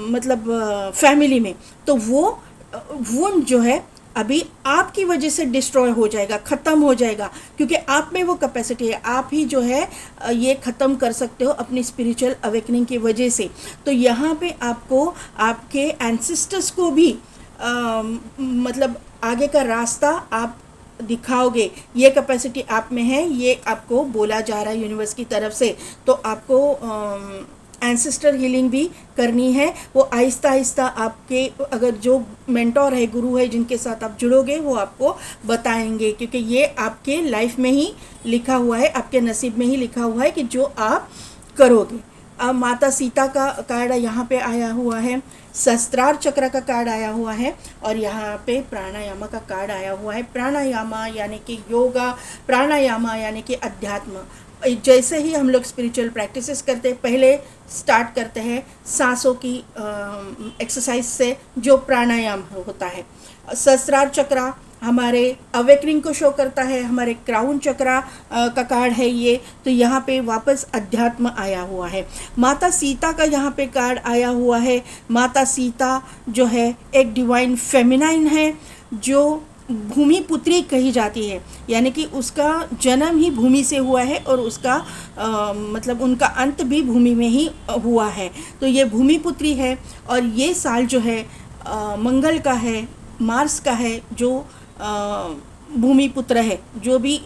मतलब फैमिली में। तो वो वुंड जो है अभी आपकी वजह से डिस्ट्रॉय हो जाएगा, ख़त्म हो जाएगा, क्योंकि आप में वो कैपेसिटी है। आप ही जो है ये ख़त्म कर सकते हो अपनी स्पिरिचुअल अवेकनिंग की वजह से। तो यहाँ पे आपको आपके एंसेस्टर्स को भी मतलब आगे का रास्ता आप दिखाओगे, ये कैपेसिटी आप में है, ये आपको बोला जा रहा है यूनिवर्स की तरफ से। तो आपको एंसेस्टर हीलिंग भी करनी है। वो आहिस्ता आहिस्ता आपके अगर जो मेंटोर है, गुरु है, जिनके साथ आप जुड़ोगे वो आपको बताएंगे, क्योंकि ये आपके लाइफ में ही लिखा हुआ है, आपके नसीब में ही लिखा हुआ है कि जो आप करोगे। अब माता सीता का कार्ड यहाँ पे आया हुआ है, सहस्त्रार चक्र का कार्ड आया हुआ है, और यहाँ पे प्राणायामा का कार्ड आया हुआ है। प्राणायामा यानी कि योगा, प्राणायामा यानी कि अध्यात्म। जैसे ही हम लोग स्पिरिचुअल प्रैक्टिसेस करते हैं, पहले स्टार्ट करते हैं सांसों की एक्सरसाइज से, जो प्राणायाम होता है। सहस्त्रार चक्र हमारे अवेकनिंग को शो करता है, हमारे क्राउन चक्रा का कार्ड है ये। तो यहाँ पे वापस अध्यात्म आया हुआ है। माता सीता का यहाँ पे कार्ड आया हुआ है। माता सीता जो है एक डिवाइन फेमिनाइन है, जो भूमि पुत्री कही जाती है, यानी कि उसका जन्म ही भूमि से हुआ है और उसका मतलब उनका अंत भी भूमि में ही हुआ है। तो ये भूमि पुत्री है, और ये साल जो है मंगल का है, मार्स का है, जो भूमि पुत्र है। जो भी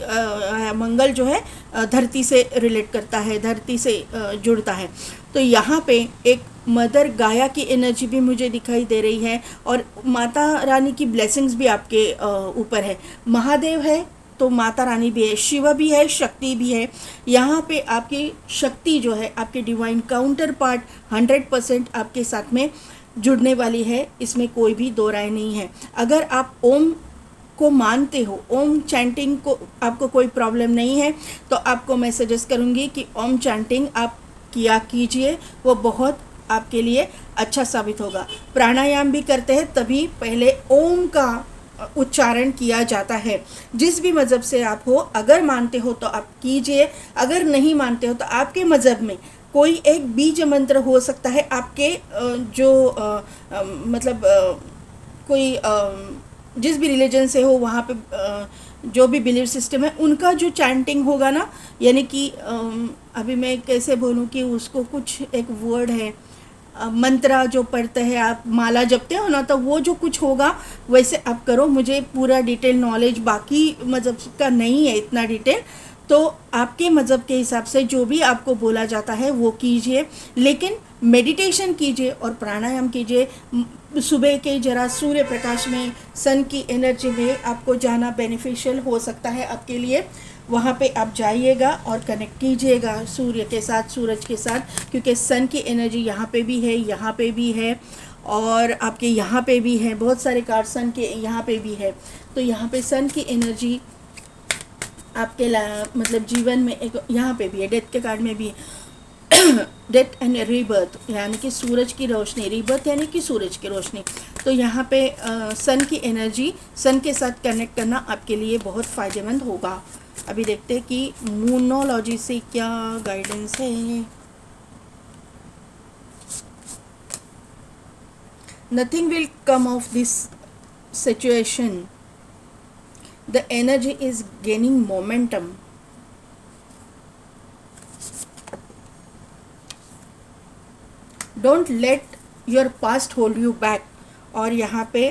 मंगल जो है धरती से रिलेट करता है, धरती से जुड़ता है। तो यहाँ पे एक मदर गाया की एनर्जी भी मुझे दिखाई दे रही है, और माता रानी की ब्लेसिंग्स भी आपके ऊपर है। महादेव है तो माता रानी भी है, शिव भी है, शक्ति भी है। यहाँ पे आपकी शक्ति जो है, आपके डिवाइन काउंटर पार्ट 100% आपके साथ में जुड़ने वाली है, इसमें कोई भी दो राय नहीं है। अगर आप ओम को मानते हो, ओम चैंटिंग को आपको कोई प्रॉब्लम नहीं है, तो आपको मैं सजेस्ट करूँगी कि ओम चैंटिंग आप किया कीजिए, वो बहुत आपके लिए अच्छा साबित होगा। प्राणायाम भी करते हैं तभी पहले ओम का उच्चारण किया जाता है। जिस भी मज़हब से आप हो, अगर मानते हो तो आप कीजिए, अगर नहीं मानते हो तो आपके मज़हब में कोई एक बीज मंत्र हो सकता है। आपके जो मतलब कोई जिस भी रिलीजन से हो, वहाँ पे जो भी बिलीफ सिस्टम है, उनका जो चैंटिंग होगा ना, यानी कि अभी मैं कैसे बोलूँ कि उसको कुछ एक वर्ड है, मंत्रा जो पढ़ते हैं आप, माला जपते हो ना, तो वो जो कुछ होगा वैसे आप करो। मुझे पूरा डिटेल नॉलेज बाकी मज़हब का नहीं है, इतना डिटेल। तो आपके मज़हब के हिसाब से जो भी आपको बोला जाता है वो कीजिए, लेकिन मेडिटेशन कीजिए और प्राणायाम कीजिए। सुबह के जरा सूर्य प्रकाश में, सन की एनर्जी में आपको जाना बेनिफिशियल हो सकता है आपके लिए। वहाँ पे आप जाइएगा और कनेक्ट कीजिएगा सूर्य के साथ, सूरज के साथ, क्योंकि सन की एनर्जी यहाँ पे भी है, यहाँ पे भी है, और आपके यहाँ पे भी है। बहुत सारे कार्ड सन के यहाँ पे भी है। तो यहाँ पे सन की एनर्जी आपके मतलब जीवन में एक यहाँ पे भी है, डेथ के कार्ड में भी है। डेथ एंड रीबर्थ यानी कि सूरज की रोशनी, रीबर्थ यानी कि सूरज की रोशनी। तो यहाँ पे सन की एनर्जी, सन के साथ कनेक्ट करना आपके लिए बहुत फ़ायदेमंद होगा। अभी देखते हैं कि मूनोलॉजी से क्या गाइडेंस है। nothing will come of this situation. The energy is gaining momentum. Don't let your past hold you back. और यहाँ पे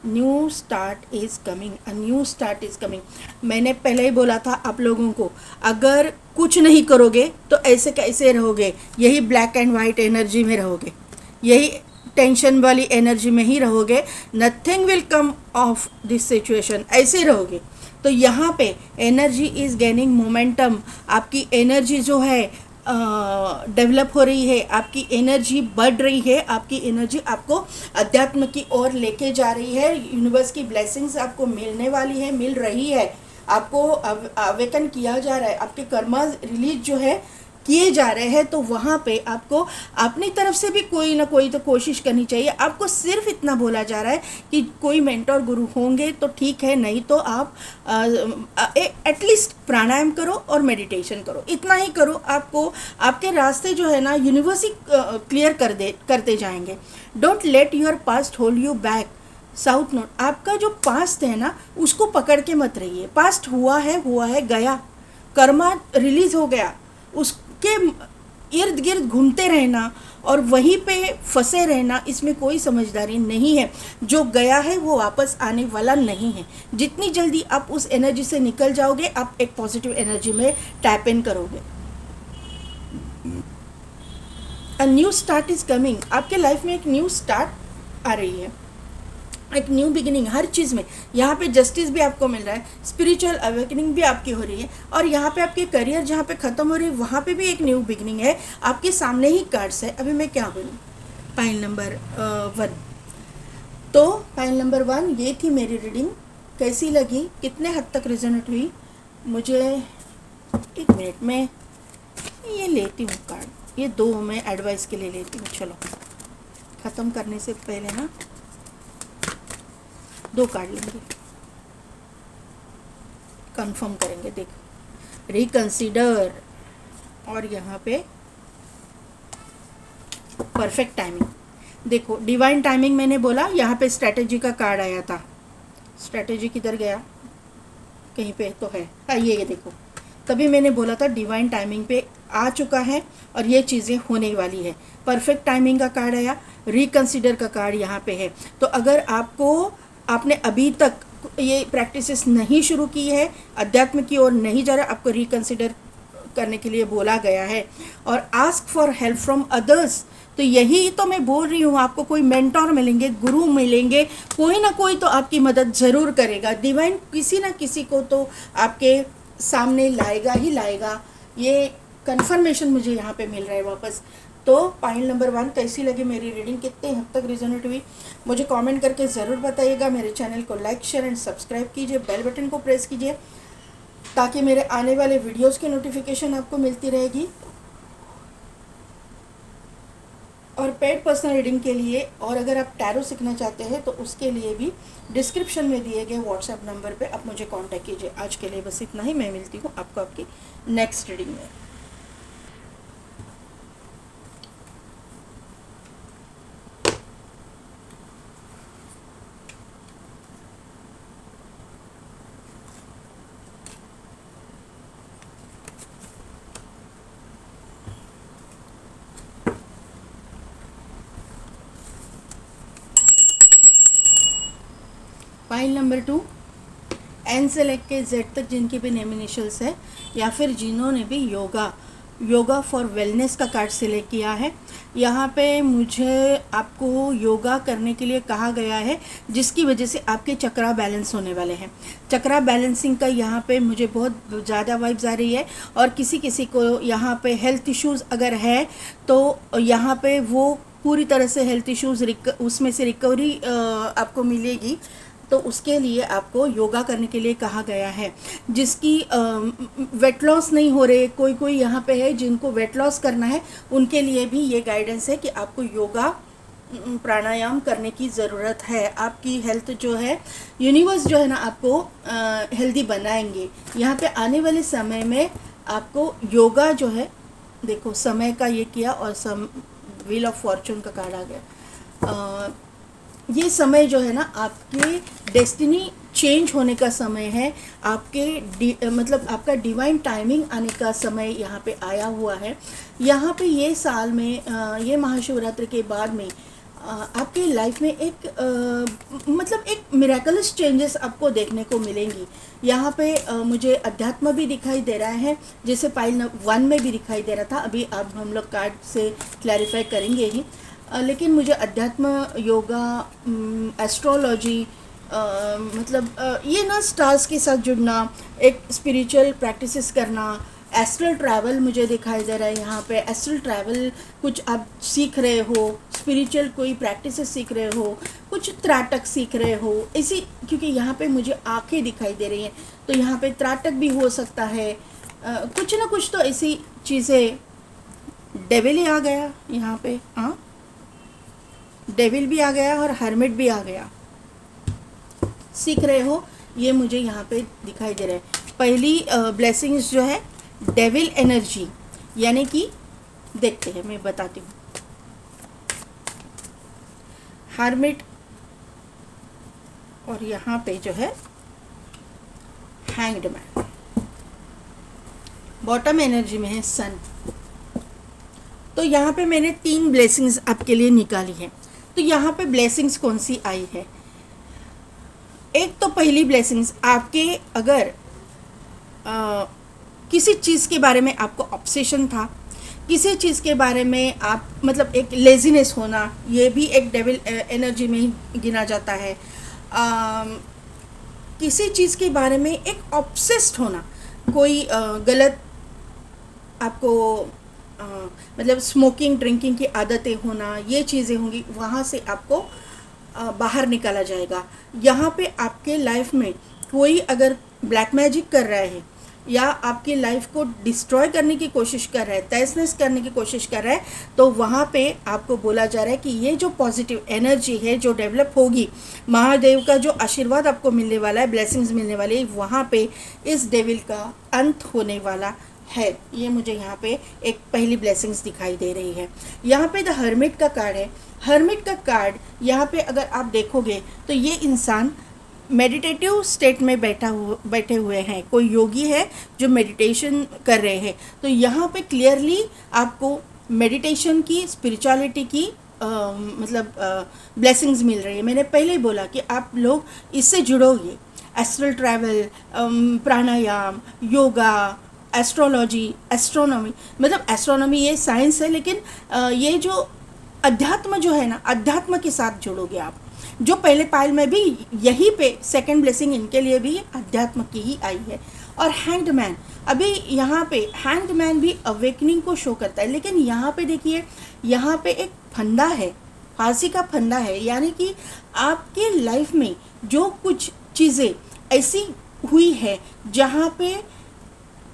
new start is coming, a new start is coming. मैंने पहले ही बोला था आप लोगों को, अगर कुछ नहीं करोगे तो ऐसे कैसे रहोगे, यही ब्लैक एंड वाइट एनर्जी में रहोगे, यही टेंशन वाली एनर्जी में ही रहोगे. Nothing will come of this situation, ऐसे रहोगे. तो यहाँ पे एनर्जी इज़ गेनिंग मोमेंटम. आपकी एनर्जी जो है डेवलप हो रही है, आपकी एनर्जी बढ़ रही है, आपकी एनर्जी आपको अध्यात्म की ओर लेके जा रही है. यूनिवर्स की ब्लेसिंग्स आपको मिलने वाली है, मिल रही है, आपको अवेकन किया जा रहा है, आपके कर्मा रिलीज जो है किए जा रहे हैं. तो वहाँ पे आपको अपनी तरफ से भी कोई ना कोई तो कोशिश करनी चाहिए. आपको सिर्फ इतना बोला जा रहा है कि कोई मेंटोर गुरु होंगे तो ठीक है, नहीं तो आप एटलीस्ट प्राणायाम करो और मेडिटेशन करो, इतना ही करो. आपको आपके रास्ते जो है ना यूनिवर्स ही क्लियर करते जाएंगे. Don't let your past hold you back. South note, आपका जो पास्ट है ना उसको पकड़ के मत रहिए. पास्ट हुआ है गया, कर्मा रिलीज हो गया, उसके इर्द गिर्द घूमते रहना और वहीं पे फंसे रहना, इसमें कोई समझदारी नहीं है. जो गया है वो वापस आने वाला नहीं है. जितनी जल्दी आप उस एनर्जी से निकल जाओगे, आप एक पॉजिटिव एनर्जी में टैप इन करोगे. A new start is coming. आपके लाइफ में एक न्यू स्टार्ट आ रही है, एक न्यू बिगिनिंग हर चीज़ में. यहाँ पे जस्टिस भी आपको मिल रहा है, स्पिरिचुअल अवेकनिंग भी आपकी हो रही है, और यहाँ पे आपके करियर जहाँ पे ख़त्म हो रही है वहाँ पे भी एक न्यू बिगिनिंग है. आपके सामने ही कार्ड्स है. अभी मैं क्या बोलूँ. Pile number 1. तो पाइल नंबर 1 ये थी मेरी रीडिंग. कैसी लगी, कितने हद तक रिजोनेट हुई, मुझे एक मिनट में ये लेती हूँ कार्ड. ये 2 मैं एडवाइस के लिए लेती हूँ. चलो ख़त्म करने से पहले ना 2 कार्ड लेंगे, कंफर्म करेंगे. देखो, रिकंसीडर और यहाँ पे परफेक्ट टाइमिंग. देखो डिवाइन टाइमिंग मैंने बोला, यहाँ पे स्ट्रैटेजी का कार्ड आया था. स्ट्रैटेजी किधर गया, कहीं पे तो है. हाँ ये देखो, तभी मैंने बोला था डिवाइन टाइमिंग पे आ चुका है और ये चीज़ें होने वाली है. परफेक्ट टाइमिंग का कार्ड आया, रिकंसीडर का कार्ड यहाँ पे है. तो अगर आपने अभी तक ये प्रैक्टिसेस नहीं शुरू की है, अध्यात्म की ओर नहीं जा रहा, आपको रिकंसिडर करने के लिए बोला गया है. और ask for help from others. तो यही तो मैं बोल रही हूँ, आपको कोई मेंटोर मिलेंगे, गुरु मिलेंगे, कोई ना कोई तो आपकी मदद ज़रूर करेगा. डिवाइन किसी ना किसी को तो आपके सामने लाएगा ही लाएगा. ये कंफर्मेशन मुझे यहाँ पे मिल रहा है वापस. तो पाइल नंबर 1 कैसी लगी मेरी रीडिंग, कितने हद तक रिजोनेट हुई, मुझे कमेंट करके ज़रूर बताइएगा. मेरे चैनल को लाइक शेयर एंड सब्सक्राइब कीजिए, बेल बटन को प्रेस कीजिए ताकि मेरे आने वाले वीडियोस की नोटिफिकेशन आपको मिलती रहेगी. और पेड पर्सनल रीडिंग के लिए, और अगर आप टैरो सीखना चाहते हैं तो उसके लिए भी डिस्क्रिप्शन में दिए गए व्हाट्सएप नंबर पे आप मुझे कांटेक्ट कीजिए. आज के लिए बस इतना ही. मैं मिलती हूँ आपको आपकी नेक्स्ट रीडिंग में. फाइल नंबर 2, एन से लेके जेड तक जिनके भी नेम इनिशियल्स है, या फिर जिन्होंने भी योगा फॉर वेलनेस का कार्ड सिलेक्ट किया है. यहाँ पे मुझे आपको योगा करने के लिए कहा गया है, जिसकी वजह से आपके चक्रा बैलेंस होने वाले हैं. चक्रा बैलेंसिंग का यहाँ पे मुझे बहुत ज़्यादा वाइब्स आ रही है. और किसी किसी को यहाँ पे हेल्थ इश्यूज़ अगर है तो यहाँ पे वो पूरी तरह से हेल्थ इश्यूज़ उसमें से रिकवरी आपको मिलेगी. तो उसके लिए आपको योगा करने के लिए कहा गया है. जिसकी वेट लॉस नहीं हो रहे, कोई यहाँ पे है जिनको वेट लॉस करना है, उनके लिए भी ये गाइडेंस है कि आपको योगा प्राणायाम करने की ज़रूरत है. आपकी हेल्थ जो है, यूनिवर्स जो है ना आपको हेल्दी बनाएंगे. यहाँ पे आने वाले समय में आपको योगा जो है, देखो समय का ये किया और व्हील ऑफ फॉर्चून का कार्ड आ गया. ये समय जो है ना आपके डेस्टिनी चेंज होने का समय है, आपके मतलब आपका डिवाइन टाइमिंग आने का समय यहाँ पे आया हुआ है। यहाँ पे ये साल में ये महाशिवरात्रि के बाद में आपकी लाइफ में एक मतलब एक मिरेकलस चेंजेस आपको देखने को मिलेंगी। यहाँ पे मुझे अध्यात्म भी दिखाई दे रहा है, जैसे पाइल 1 में भी दिखाई दे रहा था। अभी अब हम लोग कार्ड से क्लैरिफाई करेंगे ही, लेकिन मुझे अध्यात्म, योगा, एस्ट्रोलॉजी, मतलब ये ना स्टार्स के साथ जुड़ना, एक स्पिरिचुअल प्रैक्टिसेस करना, एस्ट्रल ट्रैवल मुझे दिखाई दे रहा है। यहाँ पे एस्ट्रल ट्रैवल कुछ आप सीख रहे हो, स्पिरिचुअल कोई प्रैक्टिसेस सीख रहे हो, कुछ त्राटक सीख रहे हो इसी, क्योंकि यहाँ पे मुझे आंखें दिखाई दे रही हैं, तो यहाँ पे त्राटक भी हो सकता है। कुछ ना कुछ तो ऐसी चीज़ें। डेविल ही आ गया यहाँ पे, हाँ, डेविल भी आ गया और हर्मिट भी आ गया। सीख रहे हो, ये मुझे यहाँ पे दिखाई दे रहा है। पहली ब्लेसिंग्स जो है डेविल एनर्जी, यानी कि देखते हैं, मैं बताती हूँ। हर्मिट और यहाँ पे जो है हैंग्ड मैन। बॉटम एनर्जी में है सन। तो यहाँ पे मैंने 3 ब्लेसिंग्स आपके लिए निकाली है। तो यहाँ पे ब्लेसिंग्स कौन सी आई है? एक तो पहली ब्लेसिंग्स आपके, अगर किसी चीज़ के बारे में आपको ऑब्सेशन था, किसी चीज़ के बारे में आप मतलब एक लेजीनेस होना, ये भी एक डेविल एनर्जी में ही गिना जाता है। किसी चीज़ के बारे में एक ऑब्सेस्ड होना, कोई गलत आपको मतलब स्मोकिंग ड्रिंकिंग की आदतें होना, ये चीज़ें होंगी, वहाँ से आपको बाहर निकाला जाएगा। यहाँ पे आपके लाइफ में कोई अगर ब्लैक मैजिक कर रहा है या आपकी लाइफ को डिस्ट्रॉय करने की कोशिश कर रहा है, तहस-नहस करने की कोशिश कर रहा है, तो वहाँ पे आपको बोला जा रहा है कि ये जो पॉजिटिव एनर्जी है जो डेवलप होगी, महादेव का जो आशीर्वाद आपको मिलने वाला है, ब्लेसिंग्स मिलने वाली है, वहाँ पे इस डेविल का अंत होने वाला है। ये मुझे यहाँ पे एक पहली ब्लेसिंग्स दिखाई दे रही है। यहाँ पे द हर्मिट का कार्ड है। हर्मिट का कार्ड यहाँ पे अगर आप देखोगे तो ये इंसान मेडिटेटिव स्टेट में बैठे हुए हैं, कोई योगी है जो मेडिटेशन कर रहे हैं। तो यहाँ पे क्लियरली आपको मेडिटेशन की, स्पिरिचुअलिटी की मतलब ब्लेसिंग्स मिल रही है। मैंने पहले ही बोला कि आप लोग इससे जुड़ोगे, एस्ट्रल ट्रैवल, प्राणायाम, योगा, एस्ट्रोलॉजी, एस्ट्रोनॉमी, मतलब एस्ट्रोनॉमी ये साइंस है, लेकिन ये जो अध्यात्म जो है ना, अध्यात्म के साथ जुड़ोगे आप। जो पहले पाइल में भी यहीं पे सेकंड ब्लेसिंग इनके लिए भी अध्यात्म की ही आई है। और हैंग्ड मैन, अभी यहाँ पे हैंग्ड मैन भी अवेकनिंग को शो करता है, लेकिन यहाँ पे देखिए, यहाँ पे एक फंदा है, फांसी का फंदा है, यानी कि आपके लाइफ में जो कुछ चीज़ें ऐसी हुई है जहाँ पे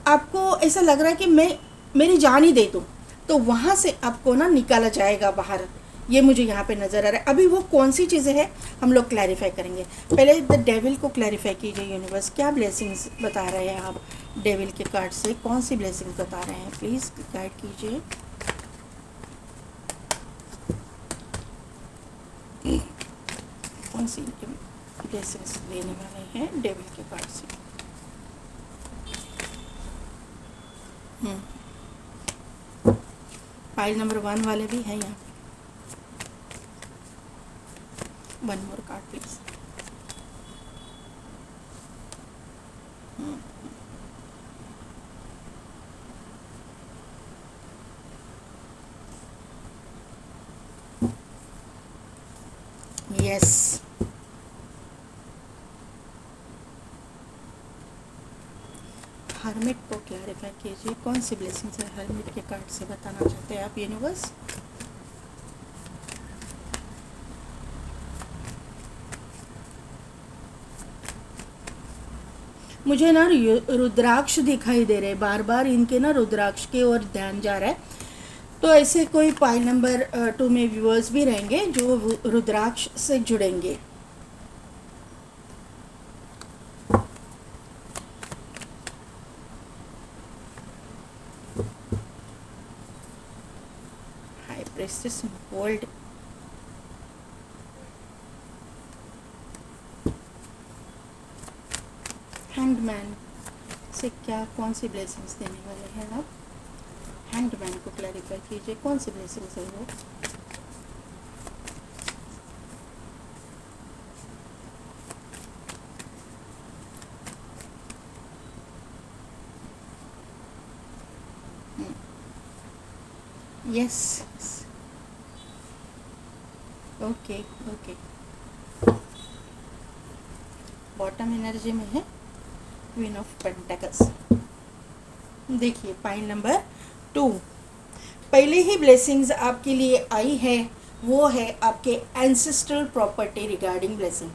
आपको ऐसा लग रहा है कि मैं मेरी जान ही दे दूँ, तो वहाँ से आपको ना निकाला जाएगा बाहर। ये मुझे यहाँ पे नज़र आ रहा है। अभी वो कौन सी चीज़ें हैं हम लोग क्लैरिफाई करेंगे। पहले द डेविल को क्लैरिफाई कीजिए यूनिवर्स, क्या ब्लेसिंग्स बता रहे हैं आप डेविल के कार्ड से, कौन सी ब्लेसिंग्स बता रहे हैं, प्लीज़ गाइड कीजिए। कौन सी ब्लेसिंग्स लेने वाले हैं डेविल के कार्ड से। फाइल नंबर 1 वाले भी हैं यहाँ। 1 मोर कार्ड प्लीज। यस, हर्मिट को क्लैरिफाई कीजिए, कौन सी ब्लेसिंग्स है हर्मिट के कार्ड से बताना चाहते हैं आप यूनिवर्स। मुझे ना रुद्राक्ष दिखाई दे रहे, बार बार इनके ना रुद्राक्ष की ओर ध्यान जा रहा है। तो ऐसे कोई पाइल नंबर 2 में व्यूअर्स भी रहेंगे जो रुद्राक्ष से जुड़ेंगे। हाई प्रेस्टिस गोल्ड, हैंडमैन से क्या कौन सी ब्लेसिंग्स देने वाले हैं आप? हैंडमैन को क्लैरिफाई कीजिए, कौन सी ब्लेसिंग्स है वो? Yes, okay okay. Bottom energy में है क्वीन ऑफ पेंटिकल्स। देखिए पाइल नंबर 2, पहले ही ब्लेसिंग्स आपके लिए आई है, वो है आपके एंसेस्ट्रल प्रॉपर्टी रिगार्डिंग ब्लेसिंग।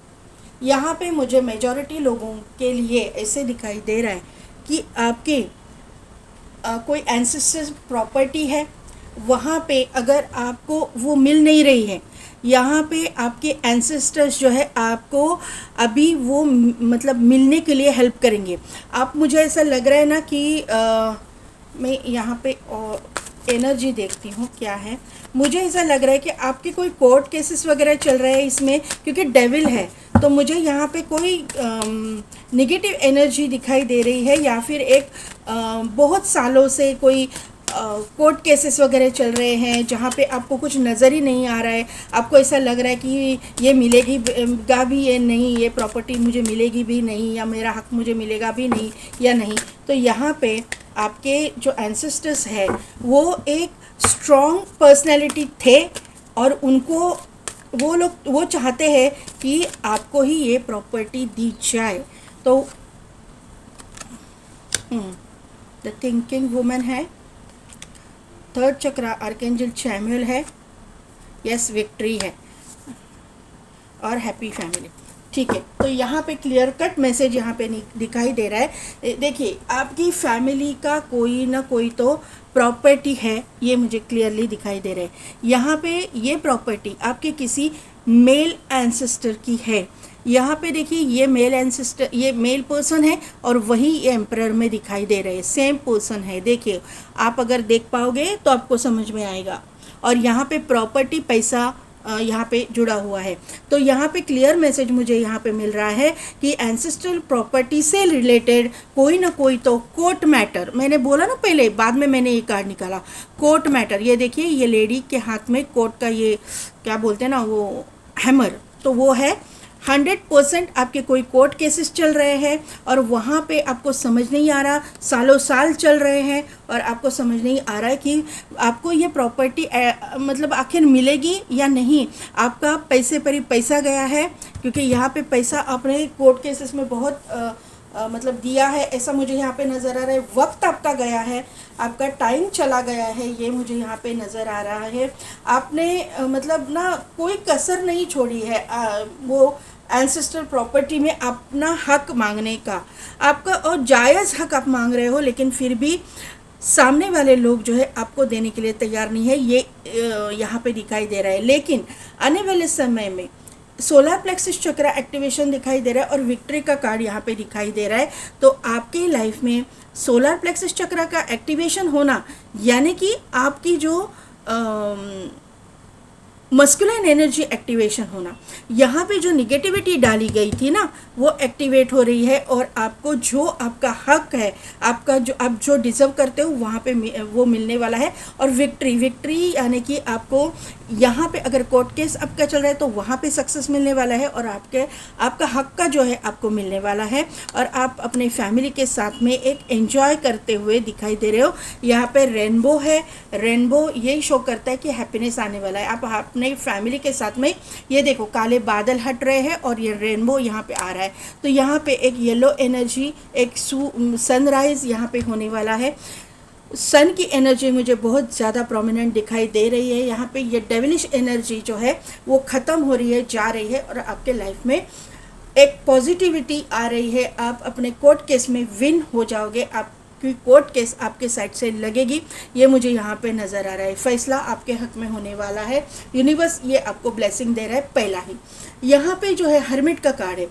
यहाँ पे मुझे मेजॉरिटी लोगों के लिए ऐसे दिखाई दे रहा है कि आपके कोई एंसेस्ट्रल प्रॉपर्टी है, वहाँ पे अगर आपको वो मिल नहीं रही है, यहाँ पे आपके एंसेस्टर्स जो है आपको अभी वो मतलब मिलने के लिए हेल्प करेंगे। आप, मुझे ऐसा लग रहा है ना कि मैं यहाँ पे एनर्जी देखती हूँ क्या है। मुझे ऐसा लग रहा है कि आपके कोई कोर्ट केसेस वगैरह चल रहे हैं इसमें, क्योंकि डेविल है, तो मुझे यहाँ पे कोई नेगेटिव एनर्जी दिखाई दे रही है, या फिर एक बहुत सालों से कोई कोर्ट केसेस वगैरह चल रहे हैं जहाँ पे आपको कुछ नज़र ही नहीं आ रहा है। आपको ऐसा लग रहा है कि ये मिलेगी गा भी ये नहीं, ये प्रॉपर्टी मुझे मिलेगी भी नहीं, या मेरा हक मुझे मिलेगा भी नहीं या नहीं। तो यहाँ पे आपके जो एंसेस्टर्स है वो एक स्ट्रॉन्ग पर्सनैलिटी थे, और उनको वो लोग वो चाहते हैं कि आपको ही ये प्रॉपर्टी दी जाए। तो द थिंकिंग वुमन है, थर्ड चक्रा आर्कएंजल चैमुअल है, यस विक्ट्री है, और हैप्पी फैमिली। ठीक है, तो यहाँ पे क्लियर कट मैसेज यहाँ पे दिखाई दे रहा है। देखिए आपकी फैमिली का कोई ना कोई तो प्रॉपर्टी है, ये मुझे क्लियरली दिखाई दे रहा है। यहाँ पे ये प्रॉपर्टी आपके किसी मेल एंसेस्टर की है। यहाँ पे देखिए ये मेल एंसेस्टर, ये मेल पर्सन है, और वही ये एम्परर में दिखाई दे रहे हैं, सेम पर्सन है। देखिए आप अगर देख पाओगे तो आपको समझ में आएगा। और यहाँ पे प्रॉपर्टी, पैसा यहाँ पे जुड़ा हुआ है। तो यहाँ पे क्लियर मैसेज मुझे यहाँ पे मिल रहा है कि एंसेस्ट्रल प्रॉपर्टी से रिलेटेड कोई ना कोई तो कोर्ट मैटर, मैंने बोला ना पहले, बाद में मैंने ये कार्ड निकाला, कोर्ट मैटर। ये देखिए ये लेडी के हाथ में कोर्ट का ये क्या बोलते हैं ना, वो हैमर, तो वो है 100% आपके कोई कोर्ट केसेस चल रहे हैं, और वहाँ पे आपको समझ नहीं आ रहा, सालों साल चल रहे हैं, और आपको समझ नहीं आ रहा है कि आपको ये प्रॉपर्टी मतलब आखिर मिलेगी या नहीं। आपका पैसे पर ही पैसा गया है, क्योंकि यहाँ पे पैसा आपने कोर्ट केसेस में बहुत मतलब दिया है, ऐसा मुझे यहाँ पे नज़र आ रहा है। वक्त आपका गया है, आपका टाइम चला गया है, ये मुझे यहाँ पे नज़र आ रहा है। आपने मतलब ना कोई कसर नहीं छोड़ी है वो एंसेस्ट्रल प्रॉपर्टी में अपना हक मांगने का, आपका और जायज़ हक आप मांग रहे हो, लेकिन फिर भी सामने वाले लोग जो है आपको देने के लिए तैयार नहीं है, ये यहाँ पे दिखाई दे रहा है। लेकिन आने वाले समय में सोलर प्लेक्सिस चक्रा एक्टिवेशन दिखाई दे रहा है, और विक्ट्री का कार्ड यहाँ पे दिखाई दे रहा है। तो आपके लाइफ में सोलर प्लेक्सिस चक्रा का एक्टिवेशन होना, यानी कि आपकी जो मस्कुलिन एनर्जी एक्टिवेशन होना, यहाँ पे जो निगेटिविटी डाली गई थी ना वो एक्टिवेट हो रही है, और आपको जो आपका हक है, आपका जो आप जो डिज़र्व करते हो वहाँ पे वो मिलने वाला है। और विक्ट्री यानी कि आपको यहाँ पे अगर कोर्ट केस आपका चल रहा है तो वहाँ पे सक्सेस मिलने वाला है, और आपका हक का जो है आपको मिलने वाला है, और आप अपने फैमिली के साथ में एक एंजॉय करते हुए दिखाई दे रहे हो। यहाँ पे रेनबो है, रेनबो यही शो करता है कि हैप्पीनेस आने वाला है। आप अपने फैमिली के साथ में, ये देखो काले बादल हट रहे हैं और ये रेनबो यहाँ पे आ रहा है। तो यहाँ पे एक येलो एनर्जी, एक सनराइज यहाँ पे होने वाला है। सन की एनर्जी मुझे बहुत ज़्यादा प्रोमिनेंट दिखाई दे रही है। यहाँ पे ये डेविलिश एनर्जी जो है वो ख़त्म हो रही है, जा रही है, और आपके लाइफ में एक पॉजिटिविटी आ रही है। आप अपने कोर्ट केस में विन हो जाओगे, आपकी कोर्ट केस आपके साइड से लगेगी, ये मुझे यहाँ पे नज़र आ रहा है। फैसला आपके हक में होने वाला है, यूनिवर्स ये आपको ब्लेसिंग दे रहा है पहला ही। यहाँ पे जो है हर्मिट का कार्ड है,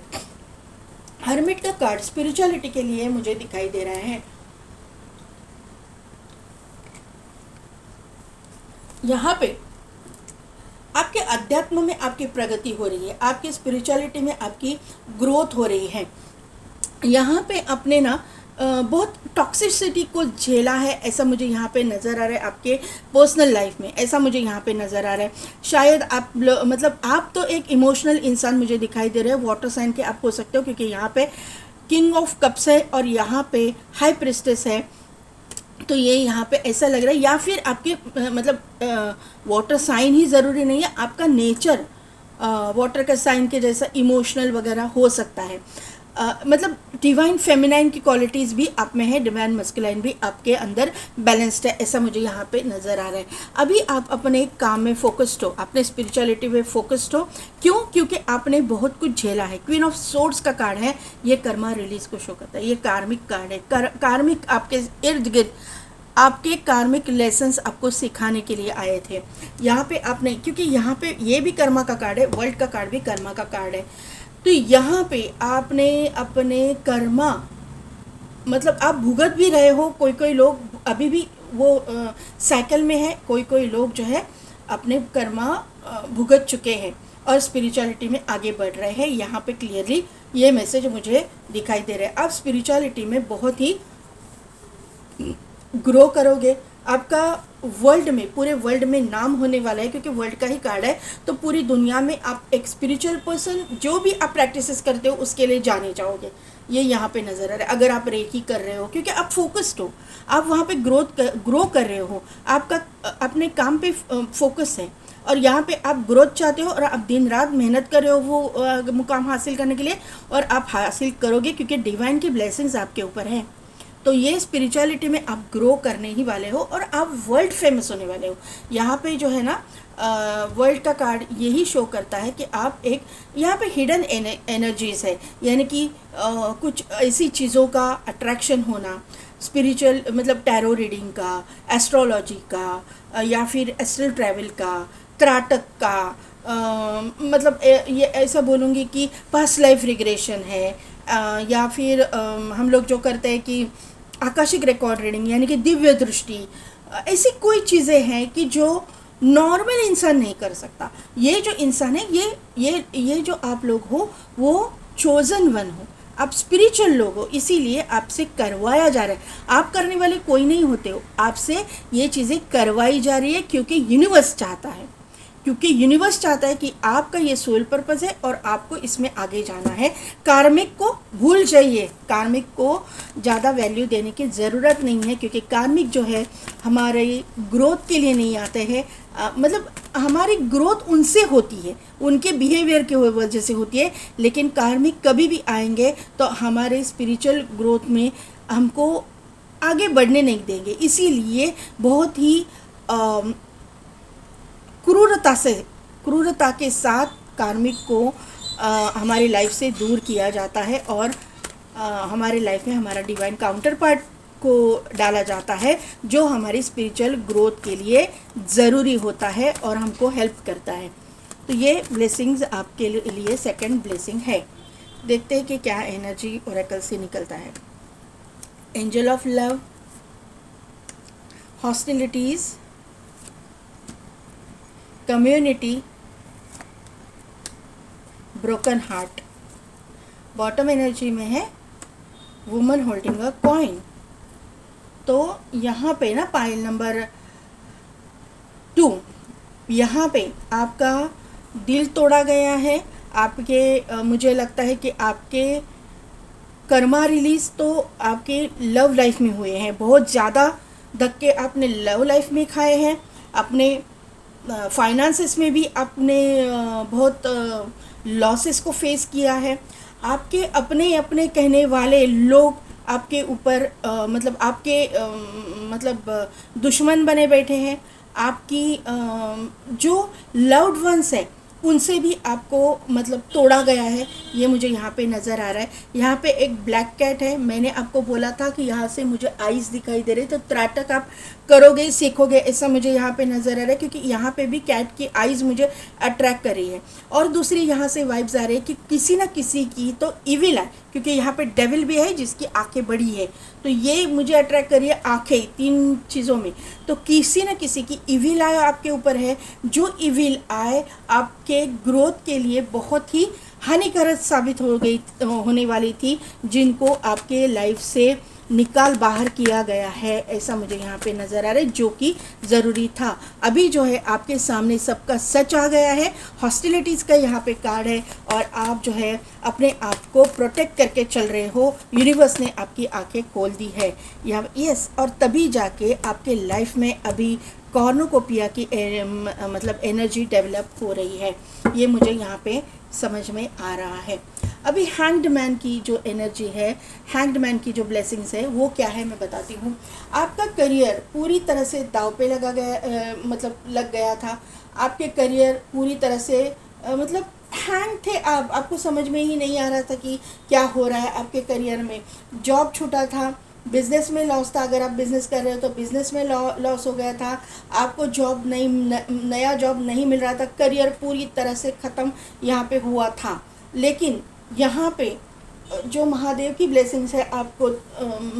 हर्मिट का कार्ड स्पिरिचुअलिटी के लिए मुझे दिखाई दे रहा है। यहाँ पे आपके अध्यात्म में आपकी प्रगति हो रही है, आपकी स्पिरिचुअलिटी में आपकी ग्रोथ हो रही है। यहाँ पे अपने ना बहुत टॉक्सिसिटी को झेला है, ऐसा मुझे यहाँ पे नज़र आ रहा है। आपके पर्सनल लाइफ में ऐसा मुझे यहाँ पे नज़र आ रहा है। शायद आप मतलब आप तो एक इमोशनल इंसान मुझे दिखाई दे रहे हैं, वाटर साइन के आप हो सकते हो, क्योंकि यहाँ पे किंग ऑफ कप्स है और यहाँ पे हाई प्रिस्टेस है। तो ये यहाँ पे ऐसा लग रहा है, या फिर आपके मतलब वाटर साइन ही ज़रूरी नहीं है, आपका नेचर वाटर का साइन के जैसा इमोशनल वगैरह हो सकता है। मतलब डिवाइन फेमिनाइन की क्वालिटीज़ भी आप में है, डिवाइन मस्कुलाइन भी आपके अंदर बैलेंस्ड है, ऐसा मुझे यहाँ पे नज़र आ रहा है। अभी आप अपने काम में फोकस्ड हो, अपने स्पिरिचुअलिटी में फोकस्ड हो। क्यों? क्योंकि आपने बहुत कुछ झेला है। क्वीन ऑफ सोर्ड्स का कार्ड है, ये कर्मा रिलीज को शो करता है, ये कार्मिक कार्ड है। कार्मिक आपके इर्द गिर्द आपके कार्मिक लेसन्स आपको सिखाने के लिए आए थे। यहाँ पे आपने, क्योंकि यहाँ पे ये भी कर्मा का कार्ड है, वर्ल्ड का कार्ड भी कर्मा का कार्ड है, तो यहाँ पे आपने अपने कर्मा मतलब आप भुगत भी रहे हो। कोई कोई लोग अभी भी वो साइकिल में है, कोई कोई लोग जो है अपने कर्मा भुगत चुके हैं और स्पिरिचुअलिटी में आगे बढ़ रहे हैं। यहाँ पे क्लियरली ये मैसेज मुझे दिखाई दे रहा है। आप स्पिरिचुअलिटी में बहुत ही ग्रो करोगे, आपका वर्ल्ड में, पूरे वर्ल्ड में नाम होने वाला है, क्योंकि वर्ल्ड का ही कार्ड है। तो पूरी दुनिया में आप एक स्पिरिचुअल पर्सन, जो भी आप प्रैक्टिसेस करते हो उसके लिए जाने जाओगे, ये यहाँ पे नज़र आ रहा है। अगर आप रेकी कर रहे हो, क्योंकि आप फोकस्ड हो, आप वहाँ पे ग्रो कर रहे हो, आपका अपने काम पे फोकस है, और यहाँ पे आप ग्रोथ चाहते हो और आप दिन रात मेहनत कर रहे हो वो मुकाम हासिल करने के लिए, और आप हासिल करोगे क्योंकि डिवाइन की ब्लेसिंग्स आपके ऊपर है। तो ये स्पिरिचुअलिटी में आप ग्रो करने ही वाले हो और आप वर्ल्ड फेमस होने वाले हो। यहाँ पे जो है ना वर्ल्ड का कार्ड यही शो करता है कि आप एक, यहाँ पे हिडन एनर्जीज है, यानी कि कुछ ऐसी चीज़ों का अट्रैक्शन होना, स्पिरिचुअल मतलब टैरो रीडिंग का, एस्ट्रोलॉजी का, या फिर एस्ट्रल ट्रैवल का, त्राटक का, मतलब ये ऐसा बोलूँगी कि पास्ट लाइफ रिग्रेशन है, या फिर हम लोग जो करते हैं कि आकाशिक रिकॉर्ड रीडिंग, यानी कि दिव्य दृष्टि, ऐसी कोई चीज़ें हैं कि जो नॉर्मल इंसान नहीं कर सकता। ये जो इंसान है, ये जो आप लोग हो वो चोजन वन हो, आप स्पिरिचुअल लोग हो, इसीलिए आपसे करवाया जा रहा है। आप करने वाले कोई नहीं होते हो, आपसे ये चीज़ें करवाई जा रही है क्योंकि यूनिवर्स चाहता है, क्योंकि यूनिवर्स चाहता है कि आपका ये सोल पर्पस है और आपको इसमें आगे जाना है। कार्मिक को भूल जाइए, कार्मिक को ज़्यादा वैल्यू देने की ज़रूरत नहीं है, क्योंकि कार्मिक जो है हमारे ग्रोथ के लिए नहीं आते हैं। मतलब हमारी ग्रोथ उनसे होती है, उनके बिहेवियर के वजह से होती है, लेकिन कार्मिक कभी भी आएंगे तो हमारे स्पिरिचुअल ग्रोथ में हमको आगे बढ़ने नहीं देंगे। इसीलिए बहुत ही क्रूरता के साथ कार्मिक को हमारी लाइफ से दूर किया जाता है, और हमारे लाइफ में हमारा डिवाइन काउंटर पार्ट को डाला जाता है, जो हमारी स्पिरिचुअल ग्रोथ के लिए ज़रूरी होता है और हमको हेल्प करता है। तो ये ब्लेसिंग्स आपके लिए सेकंड ब्लेसिंग है। देखते हैं कि क्या एनर्जी ओरेकल से निकलता है। Angel of love, hostilities, community, broken heart. Bottom energy में है वुमन होल्डिंग अ कॉइन। तो यहाँ पे ना पाइल नंबर 2, यहाँ पे आपका दिल तोड़ा गया है। आपके मुझे लगता है कि आपके कर्मा रिलीज तो आपके लव लाइफ में हुए हैं, बहुत ज़्यादा धक्के आपने लव लाइफ में खाए हैं, अपने फाइनेंसेस में भी आपने बहुत लॉसेस को फेस किया है। आपके अपने कहने वाले लोग आपके ऊपर मतलब आपके मतलब दुश्मन बने बैठे हैं। आपकी जो लव्ड वंस है उनसे भी आपको मतलब तोड़ा गया है, ये मुझे यहाँ पे नज़र आ रहा है। यहाँ पे एक ब्लैक कैट है, मैंने आपको बोला था कि यहाँ से मुझे आइज़ दिखाई दे रही, तो त्राटक आप करोगे सीखोगे, ऐसा मुझे यहाँ पे नज़र आ रहा है, क्योंकि यहाँ पे भी कैट की आइज़ मुझे अट्रैक्ट कर रही है। और दूसरी यहाँ से वाइब्स आ रही है कि किसी ना किसी की तो इविल है, क्योंकि यहाँ पे डेविल भी है जिसकी आंखें बड़ी है, तो ये मुझे अट्रैक्ट कर रही है आंखें, 3 चीज़ों में। तो किसी न किसी की इविल आय आपके ऊपर है, जो इविल आय आपके आपके ग्रोथ के लिए बहुत ही हानिकारक साबित होने वाली थी, जिनको आपके लाइफ से निकाल बाहर किया गया है, ऐसा मुझे यहाँ पे नज़र आ रहा है, जो कि ज़रूरी था। अभी जो है आपके सामने सबका सच आ गया है, हॉस्टिलिटीज़ का यहाँ पे कार्ड है, और आप जो है अपने आप को प्रोटेक्ट करके चल रहे हो। यूनिवर्स ने आपकी आंखें खोल दी है यहाँ, यस, और तभी जाके आपके लाइफ में अभी कॉर्नुकोपिया की मतलब एनर्जी डेवलप हो रही है, ये मुझे यहाँ पे समझ में आ रहा है। अभी हैंग्ड मैन की जो एनर्जी है, हैंग्ड मैन की जो ब्लेसिंग्स है वो क्या है मैं बताती हूँ। आपका करियर पूरी तरह से दाव पे लगा गया, मतलब लग गया था। आपके करियर पूरी तरह से मतलब हैंग थे आपको समझ में ही नहीं आ रहा था कि क्या हो रहा है आपके करियर में। जॉब छूटा था, बिज़नेस में लॉस था, अगर आप बिज़नेस कर रहे हो तो बिज़नेस में लॉस हो गया था, आपको जॉब नहीं, नया जॉब नहीं मिल रहा था, करियर पूरी तरह से ख़त्म यहाँ पे हुआ था। लेकिन यहाँ पे जो महादेव की ब्लेसिंग्स है आपको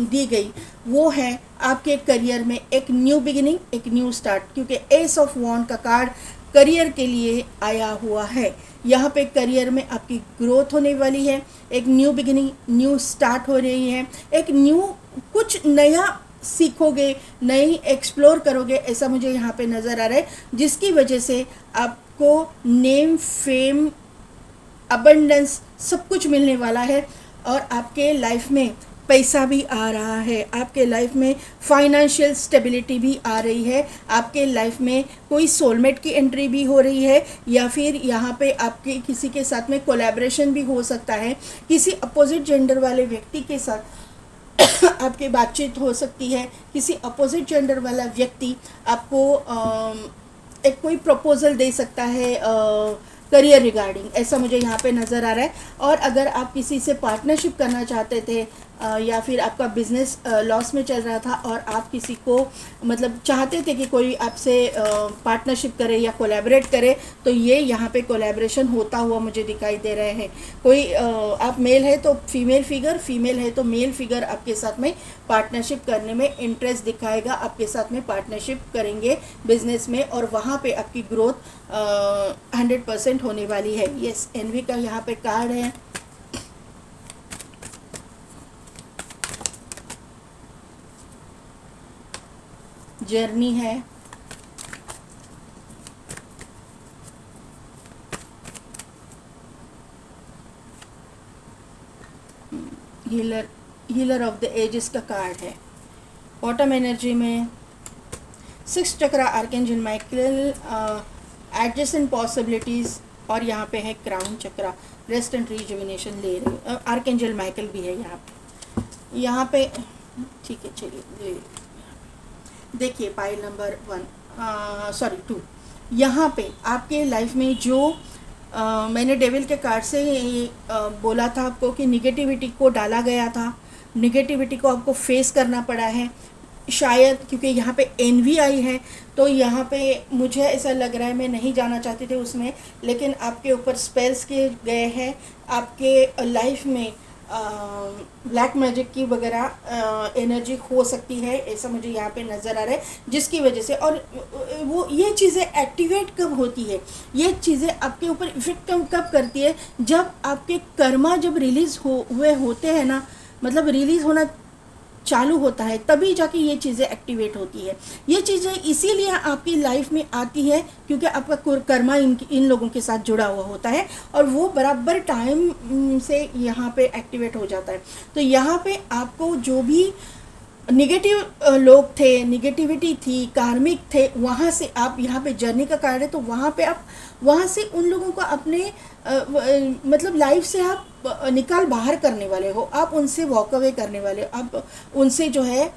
दी गई, वो है आपके करियर में एक न्यू बिगिनिंग, एक न्यू स्टार्ट, क्योंकि एस ऑफ वॉन्ड का कार्ड करियर के लिए आया हुआ है। यहाँ पे करियर में आपकी ग्रोथ होने वाली है, एक न्यू बिगिनिंग, न्यू स्टार्ट हो रही है, एक न्यू कुछ नया सीखोगे, नई एक्सप्लोर करोगे, ऐसा मुझे यहाँ पे नज़र आ रहा है, जिसकी वजह से आपको नेम, फेम, अबंडेंस सब कुछ मिलने वाला है। और आपके लाइफ में पैसा भी आ रहा है, आपके लाइफ में फाइनेंशियल स्टेबिलिटी भी आ रही है, आपके लाइफ में कोई सोलमेट की एंट्री भी हो रही है, या फिर यहाँ पे आपके किसी के साथ में कोलैबोरेशन भी हो सकता है, किसी अपोजिट जेंडर वाले व्यक्ति के साथ आपकी बातचीत हो सकती है, किसी अपोजिट जेंडर वाला व्यक्ति आपको एक कोई प्रपोजल दे सकता है करियर रिगार्डिंग, ऐसा मुझे यहाँ पे नज़र आ रहा है। और अगर आप किसी से पार्टनरशिप करना चाहते थे या फिर आपका बिज़नेस लॉस में चल रहा था और आप किसी को मतलब चाहते थे कि कोई आपसे पार्टनरशिप करे या कोलैबोरेट करे, तो ये यहाँ पे कोलैबोरेशन होता हुआ मुझे दिखाई दे रहे हैं। कोई आप मेल है तो फीमेल फिगर, फीमेल है तो मेल फिगर आपके साथ में पार्टनरशिप करने में इंटरेस्ट दिखाएगा, आपके साथ में पार्टनरशिप करेंगे बिजनेस में, और वहाँ पे आपकी ग्रोथ 100% होने वाली है। यस, एनवी का यहाँ पे कार्ड है। जर्नी है, हीलर ऑफ द एजेस का कार्ड है। बॉटम एनर्जी में 6 चक्रा, आर्कएंजल माइकल, एडजेसेंट पॉसिबिलिटीज़, और यहाँ पे है crown chakra, rest and rejuvenation ले रही, आर्कएंजल माइकल भी है यहाँ पे। ठीक है, चलिए देखिए पाइल नंबर 2। यहाँ पे आपके लाइफ में जो मैंने डेविल के कार्ड से बोला था आपको कि निगेटिविटी को डाला गया था, निगेटिविटी को आपको फेस करना पड़ा है शायद, क्योंकि यहाँ पे एनवी आई है, तो यहाँ पे मुझे ऐसा लग रहा है, मैं नहीं जाना चाहती थी उसमें, लेकिन आपके ऊपर स्पेल्स किए गए हैं, आपके लाइफ में ब्लैक मैजिक की वगैरह एनर्जी हो सकती है, ऐसा मुझे यहाँ पे नज़र आ रहा है, जिसकी वजह से, और वो ये चीज़ें एक्टिवेट कब होती है, ये चीज़ें आपके ऊपर इफेक्ट कब करती है, जब आपके कर्मा जब रिलीज़ हुए होते हैं ना, मतलब रिलीज़ होना चालू होता है, तभी जाके ये चीज़ें एक्टिवेट होती है। ये चीज़ें इसीलिए आपकी लाइफ में आती है क्योंकि आपका कर्मा इन लोगों के साथ जुड़ा हुआ होता है, और वो बराबर टाइम से यहाँ पे एक्टिवेट हो जाता है। तो यहाँ पे आपको जो भी निगेटिव लोग थे, निगेटिविटी थी, कार्मिक थे, वहाँ से आप, यहाँ पे जर्नी का कार्ड है, तो वहाँ पे आप वहाँ से उन लोगों को अपने मतलब लाइफ से आप निकाल बाहर करने वाले हो, आप उनसे वॉक अवे करने वाले हो, आप उनसे जो है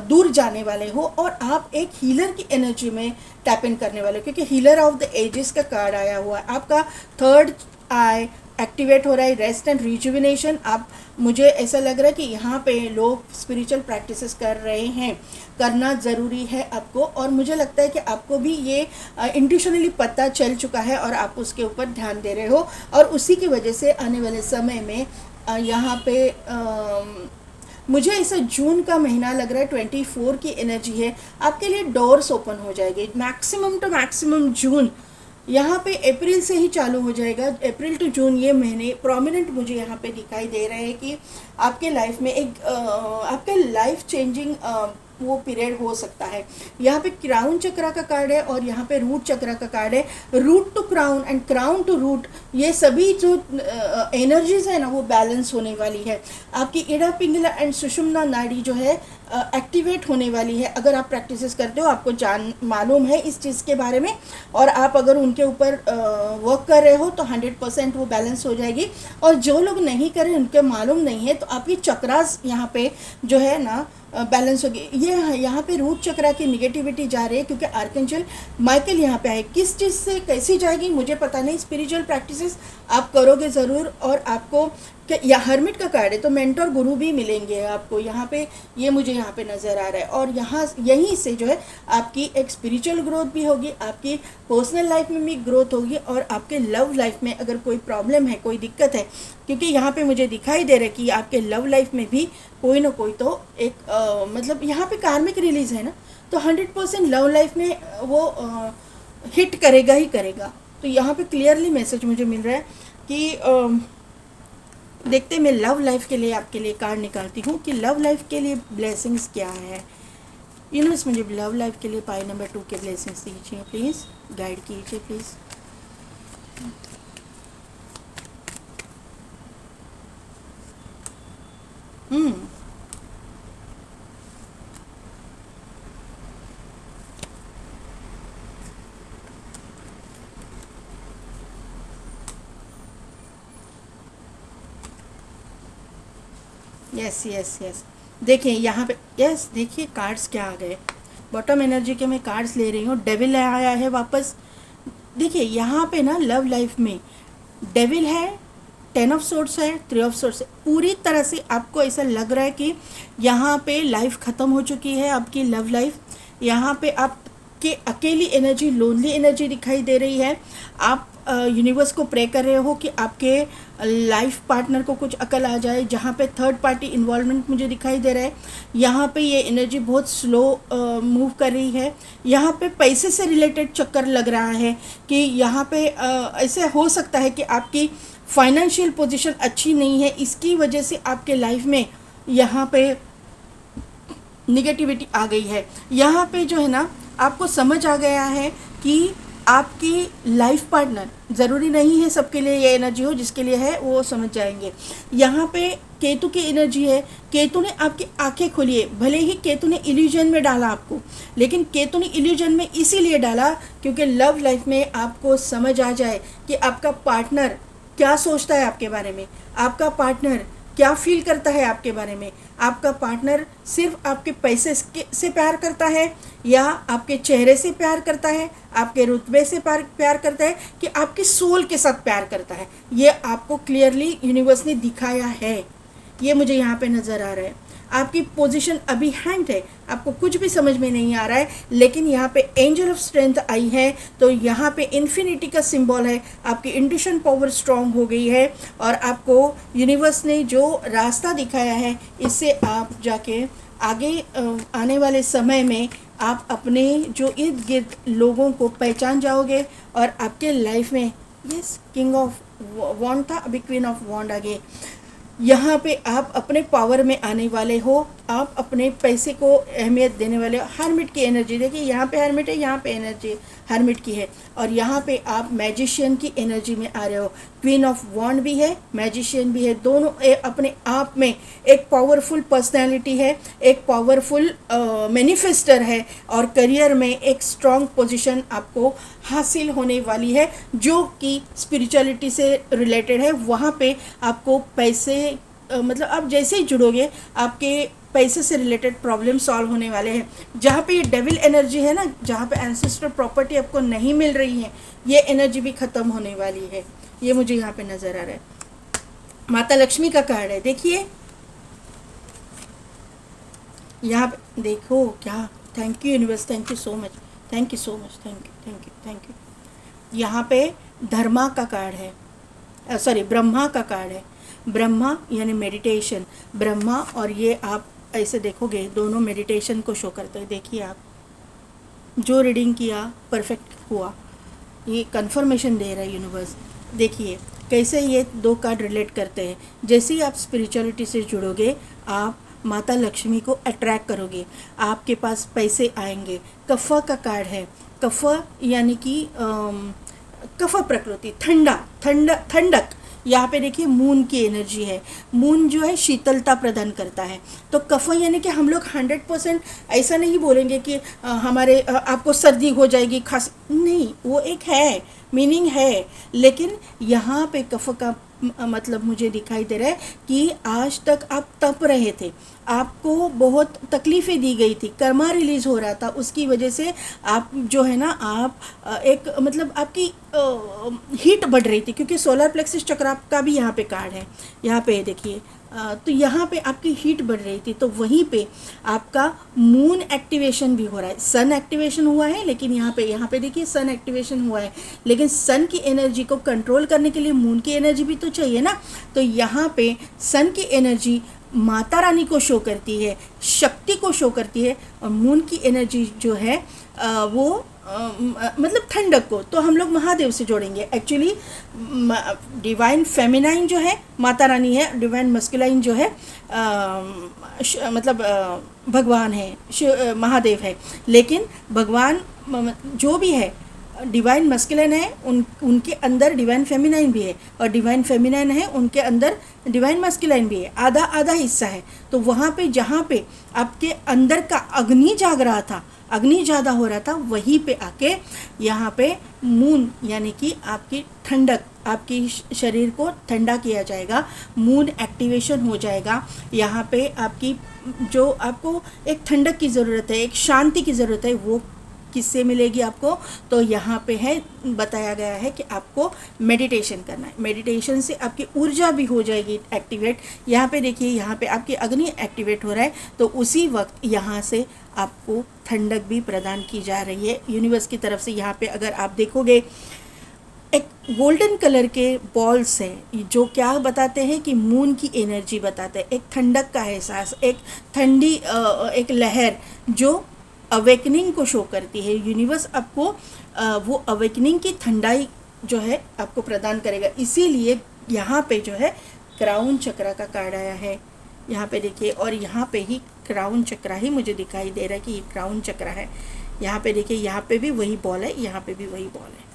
दूर जाने वाले हो, और आप एक हीलर की एनर्जी में टैप इन करने वाले हो, क्योंकि हीलर ऑफ द एजेस का कार्ड आया हुआ है। आपका थर्ड आई एक्टिवेट हो रहा है, रेस्ट एंड रिजुविनेशन। आप, मुझे ऐसा लग रहा है कि यहाँ पे लोग स्पिरिचुअल प्रैक्टिसेस कर रहे हैं, करना ज़रूरी है आपको, और मुझे लगता है कि आपको भी ये इंट्यूशनली पता चल चुका है और आप उसके ऊपर ध्यान दे रहे हो, और उसी की वजह से आने वाले समय में यहाँ पे मुझे ऐसा जून का महीना लग रहा है, 24 की एनर्जी है, आपके लिए डोर्स ओपन हो जाएगी। मैक्सिमम टू मैक्सिमम जून यहाँ पे अप्रैल से ही चालू हो जाएगा, अप्रैल टू जून ये महीने प्रोमिनेंट मुझे यहाँ पे दिखाई दे रहे हैं कि आपके लाइफ में एक आपके लाइफ चेंजिंग वो पीरियड हो सकता है। यहाँ पे क्राउन चक्रा का कार्ड है और यहाँ पे रूट चक्रा का कार्ड है। Root to crown and crown to root, ये सभी जो एनर्जीज है ना वो बैलेंस होने वाली है। आपकी इड़ा पिंगला एंड सुषुम्ना नाड़ी जो है एक्टिवेट होने वाली है। अगर आप प्रैक्टिसेस करते हो, आपको जान मालूम है इस चीज़ के बारे में, और आप अगर उनके ऊपर वर्क कर रहे हो तो 100% वो बैलेंस हो जाएगी। और जो लोग नहीं कर रहे, उनके मालूम नहीं है, तो आपकी चक्रास यहाँ पे जो है ना बैलेंस होगी। ये यहाँ पे रूट चक्रा की निगेटिविटी जा रही है क्योंकि आर्कएंजल माइकल यहाँ पे आए। किस चीज़ से कैसी जाएगी मुझे पता नहीं। स्पिरिचुअल प्रैक्टिसेस आप करोगे ज़रूर, और आपको या हर्मिट का कार्ड है तो मेंटर गुरु भी मिलेंगे आपको यहाँ पे, ये मुझे यहाँ पे नज़र आ रहा है। और यहाँ यहीं से जो है आपकी एक स्पिरिचुअल ग्रोथ भी होगी, आपकी पर्सनल लाइफ में भी ग्रोथ होगी, और आपके लव लाइफ में अगर कोई प्रॉब्लम है, कोई दिक्कत है, क्योंकि यहाँ पे मुझे दिखाई दे रहा है कि आपके लव लाइफ में भी कोई ना कोई तो एक मतलब यहाँ पे कार्मिक रिलीज है ना, तो 100% लव लाइफ में वो हिट करेगा ही करेगा। तो यहाँ पे क्लियरली मैसेज मुझे मिल रहा है कि देखते मैं लव लाइफ के लिए आपके लिए कार्ड निकालती हूँ कि लव लाइफ के लिए ब्लेसिंग्स क्या है। यूनिवर्स मुझे लव लाइफ के लिए पाई नंबर 2 के ब्लेसिंग्स दीजिए प्लीज़, गाइड कीजिए प्लीज़। यस यस यस, देखिए यहाँ पे यस, देखिए कार्ड्स क्या आ गए। बॉटम एनर्जी के मैं कार्ड्स ले रही हूँ, डेविल आया है वापस। देखिए यहाँ पे ना लव लाइफ में डेविल है, 10 ऑफ सोर्ड्स है, 3 ऑफ सोर्ड्स है। पूरी तरह से आपको ऐसा लग रहा है कि यहाँ पे लाइफ ख़त्म हो चुकी है आपकी लव लाइफ। यहाँ पे आपके अकेली एनर्जी, लोनली एनर्जी दिखाई दे रही है। आप यूनिवर्स को प्रे कर रहे हो कि आपके लाइफ पार्टनर को कुछ अकल आ जाए। जहाँ पे थर्ड पार्टी इन्वॉल्वमेंट मुझे दिखाई दे रहा है, यहाँ पे ये एनर्जी बहुत स्लो मूव कर रही है। यहाँ पे पैसे से रिलेटेड चक्कर लग रहा है कि यहाँ पे ऐसे हो सकता है कि आपकी फाइनेंशियल पोजीशन अच्छी नहीं है, इसकी वजह से आपके लाइफ में यहाँ पे निगेटिविटी आ गई है। यहाँ पे जो है ना आपको समझ आ गया है कि आपकी लाइफ पार्टनर, ज़रूरी नहीं है सबके लिए ये एनर्जी हो, जिसके लिए है वो समझ जाएंगे। यहाँ पे केतु की एनर्जी है, केतु ने आपकी आंखें खोली है। भले ही केतु ने इल्यूजन में डाला आपको, लेकिन केतु ने इल्यूजन में इसीलिए डाला क्योंकि लव लाइफ में आपको समझ आ जाए कि आपका पार्टनर क्या सोचता है आपके बारे में, आपका पार्टनर क्या फील करता है आपके बारे में। आपका पार्टनर सिर्फ आपके पैसे से प्यार करता है, या आपके चेहरे से प्यार करता है, आपके रुतबे से प्यार करता है, कि आपके सोल के साथ प्यार करता है। ये आपको क्लियरली यूनिवर्स ने दिखाया है, ये मुझे यहाँ पे नज़र आ रहा है। आपकी पोजीशन अभी हैंड है, आपको कुछ भी समझ में नहीं आ रहा है, लेकिन यहाँ पे एंजल ऑफ स्ट्रेंथ आई है, तो यहाँ पे इन्फिनिटी का सिंबल है। आपकी इंट्यूशन पावर स्ट्रांग हो गई है, और आपको यूनिवर्स ने जो रास्ता दिखाया है, इससे आप जाके आगे आने वाले समय में आप अपने जो इर्द गिर्द लोगों को पहचान जाओगे, और आपके लाइफ में यस किंग ऑफ वॉन्ड था, अभी क्वीन ऑफ वॉन्ड आ गए। यहाँ पे आप अपने पावर में आने वाले हो, आप अपने पैसे को अहमियत देने वाले हो। हर्मिट की एनर्जी देखिए, यहाँ पे हर्मिट है, यहाँ पे एनर्जी हर्मिट की है, और यहाँ पे आप मैजिशियन की एनर्जी में आ रहे हो। क्वीन ऑफ वॉन्ड भी है, मैजिशियन भी है, दोनों अपने आप में एक पावरफुल पर्सनैलिटी है, एक पावरफुल मैनिफेस्टर है, और करियर में एक स्ट्रॉन्ग पोजीशन आपको हासिल होने वाली है, जो कि स्पिरिचुअलिटी से रिलेटेड है। वहाँ पे आपको पैसे मतलब आप जैसे ही जुड़ोगे, आपके पैसे से रिलेटेड प्रॉब्लम सॉल्व होने वाले हैं। जहाँ पे ये डेविल एनर्जी है ना, जहाँ पे एंसेस्ट्रल प्रॉपर्टी आपको नहीं मिल रही है, ये एनर्जी भी ख़त्म होने वाली है, ये मुझे यहाँ पे नज़र आ रहा है। माता लक्ष्मी का कार्ड है, देखिए यहाँ पे देखो क्या। Thank you universe, thank you so much, thank you so much, thank you thank you thank you. यहाँ पे धर्मा का कार्ड है, सॉरी ब्रह्मा का कार्ड है। ब्रह्मा यानी मेडिटेशन, ब्रह्मा, और ये आप ऐसे देखोगे दोनों मेडिटेशन को शो करते हैं। देखिए आप जो रीडिंग किया परफेक्ट हुआ। ये कंफर्मेशन दे रहा है यूनिवर्स। देखिए कैसे ये दो कार्ड रिलेट करते हैं। जैसे ही आप स्पिरिचुअलिटी से जुड़ोगे, आप माता लक्ष्मी को अट्रैक्ट करोगे, आपके पास पैसे आएंगे। कफ़ा का कार्ड है। कफ़ा यानी कि कफ़ा प्रकृति, ठंडक। यहाँ पे देखिए मून की एनर्जी है। मून जो है शीतलता प्रदान करता है। तो कफ़ा यानी कि हम लोग 100% ऐसा नहीं बोलेंगे कि हमारे आपको सर्दी हो जाएगी, खांसी नहीं, वो एक है, मीनिंग है। लेकिन यहाँ पे कफ़ा का मतलब मुझे दिखाई दे रहा है कि आज तक आप तप रहे थे, आपको बहुत तकलीफ़ें दी गई थी, कर्मा रिलीज़ हो रहा था, उसकी वजह से आप जो है ना, आप एक मतलब आपकी हीट बढ़ रही थी, क्योंकि सोलर प्लेक्सिस चक्र का भी यहाँ पे कार्ड है, यहाँ पे देखिए। तो यहाँ पे आपकी हीट बढ़ रही थी, तो वहीं पे आपका मून एक्टिवेशन भी हो रहा है। सन एक्टिवेशन हुआ है, लेकिन यहाँ पे देखिए सन एक्टिवेशन हुआ है, लेकिन सन की एनर्जी को कंट्रोल करने के लिए मून की एनर्जी भी तो चाहिए ना। तो यहाँ पे सन की एनर्जी माता रानी को शो करती है, शक्ति को शो करती है, और मून की एनर्जी जो है वो मतलब ठंडक को तो हम लोग महादेव से जोड़ेंगे। एक्चुअली डिवाइन फेमिनाइन जो है माता रानी है, डिवाइन मस्कुलाइन जो है मतलब भगवान है, महादेव है। लेकिन भगवान जो भी है, डिवाइन मस्कुलाइन है, उनके अंदर डिवाइन फेमिनाइन भी है, और डिवाइन फेमिनाइन है उनके अंदर डिवाइन मस्कुलाइन भी है, आधा आधा हिस्सा है। तो वहाँ पे जहाँ पे आपके अंदर का अग्नि जाग रहा था, अग्नि ज़्यादा हो रहा था, वहीं पे आके यहाँ पे मून यानी कि आपकी ठंडक, आपकी शरीर को ठंडा किया जाएगा, मून एक्टिवेशन हो जाएगा। यहाँ पे आपकी जो आपको एक ठंडक की ज़रूरत है, एक शांति की ज़रूरत है, वो किससे मिलेगी आपको? तो यहाँ पे है बताया गया है कि आपको मेडिटेशन करना है। मेडिटेशन से आपकी ऊर्जा भी हो जाएगी एक्टिवेट। यहाँ पे देखिए, यहाँ पे आपकी अग्नि एक्टिवेट हो रहा है, तो उसी वक्त यहाँ से आपको ठंडक भी प्रदान की जा रही है यूनिवर्स की तरफ से। यहाँ पे अगर आप देखोगे एक गोल्डन कलर के बॉल्स हैं, जो क्या बताते हैं कि मून की एनर्जी बताते हैं, एक ठंडक का एहसास, एक ठंडी एक लहर जो अवेकनिंग को शो करती है। यूनिवर्स आपको वो अवेकनिंग की ठंडाई जो है आपको प्रदान करेगा। इसीलिए यहाँ पे जो है क्राउन चक्र का कार्ड आया है, यहाँ पे देखिए, और यहाँ पे ही क्राउन चक्र ही मुझे दिखाई दे रहा है कि ये क्राउन चक्र है। यहाँ पे देखिए, यहाँ पे भी वही बॉल है, यहाँ पे भी वही बॉल है।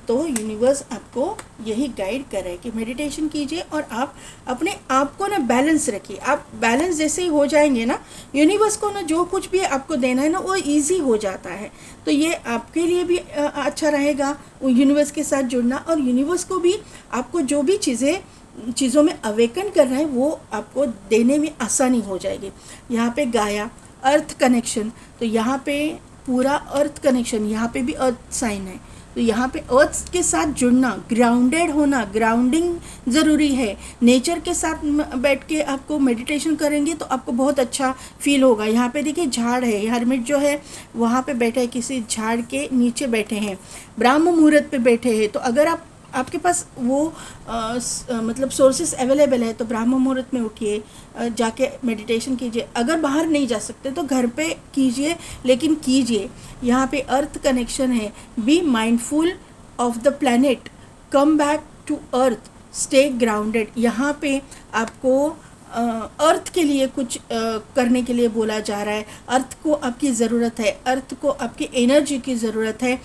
तो यूनिवर्स आपको यही गाइड कर रहा है कि मेडिटेशन कीजिए और आप अपने आप को ना बैलेंस रखिए। आप बैलेंस जैसे ही हो जाएंगे ना, यूनिवर्स को ना जो कुछ भी आपको देना है ना, वो इजी हो जाता है। तो ये आपके लिए भी अच्छा रहेगा यूनिवर्स के साथ जुड़ना, और यूनिवर्स को भी आपको जो भी चीज़ों में अवेकन करना है वो आपको देने में आसानी हो जाएगी। यहाँ पे गाया अर्थ कनेक्शन, तो यहाँ पे पूरा अर्थ कनेक्शन, यहाँ पे भी अर्थ साइन है, तो यहाँ पे अर्थ के साथ जुड़ना, ग्राउंडेड होना, ग्राउंडिंग ज़रूरी है। नेचर के साथ बैठ के आपको मेडिटेशन करेंगे तो आपको बहुत अच्छा फील होगा। यहाँ पे देखिए झाड़ है, हरमिट जो है वहाँ पे बैठे हैं, किसी झाड़ के नीचे बैठे हैं, ब्राह्म मुहूर्त पे बैठे हैं। तो अगर आपके पास वो मतलब सोर्सेस अवेलेबल है तो ब्राह्म मुहूर्त में उठिए, जाके मेडिटेशन कीजिए। अगर बाहर नहीं जा सकते तो घर पे कीजिए, लेकिन कीजिए। यहाँ पे अर्थ कनेक्शन है, be mindful of the planet, come back to earth, stay grounded. यहाँ पे आपको अर्थ के लिए कुछ करने के लिए बोला जा रहा है। अर्थ को आपकी ज़रूरत है, अर्थ को आपकी एनर्जी की ज़रूरत है।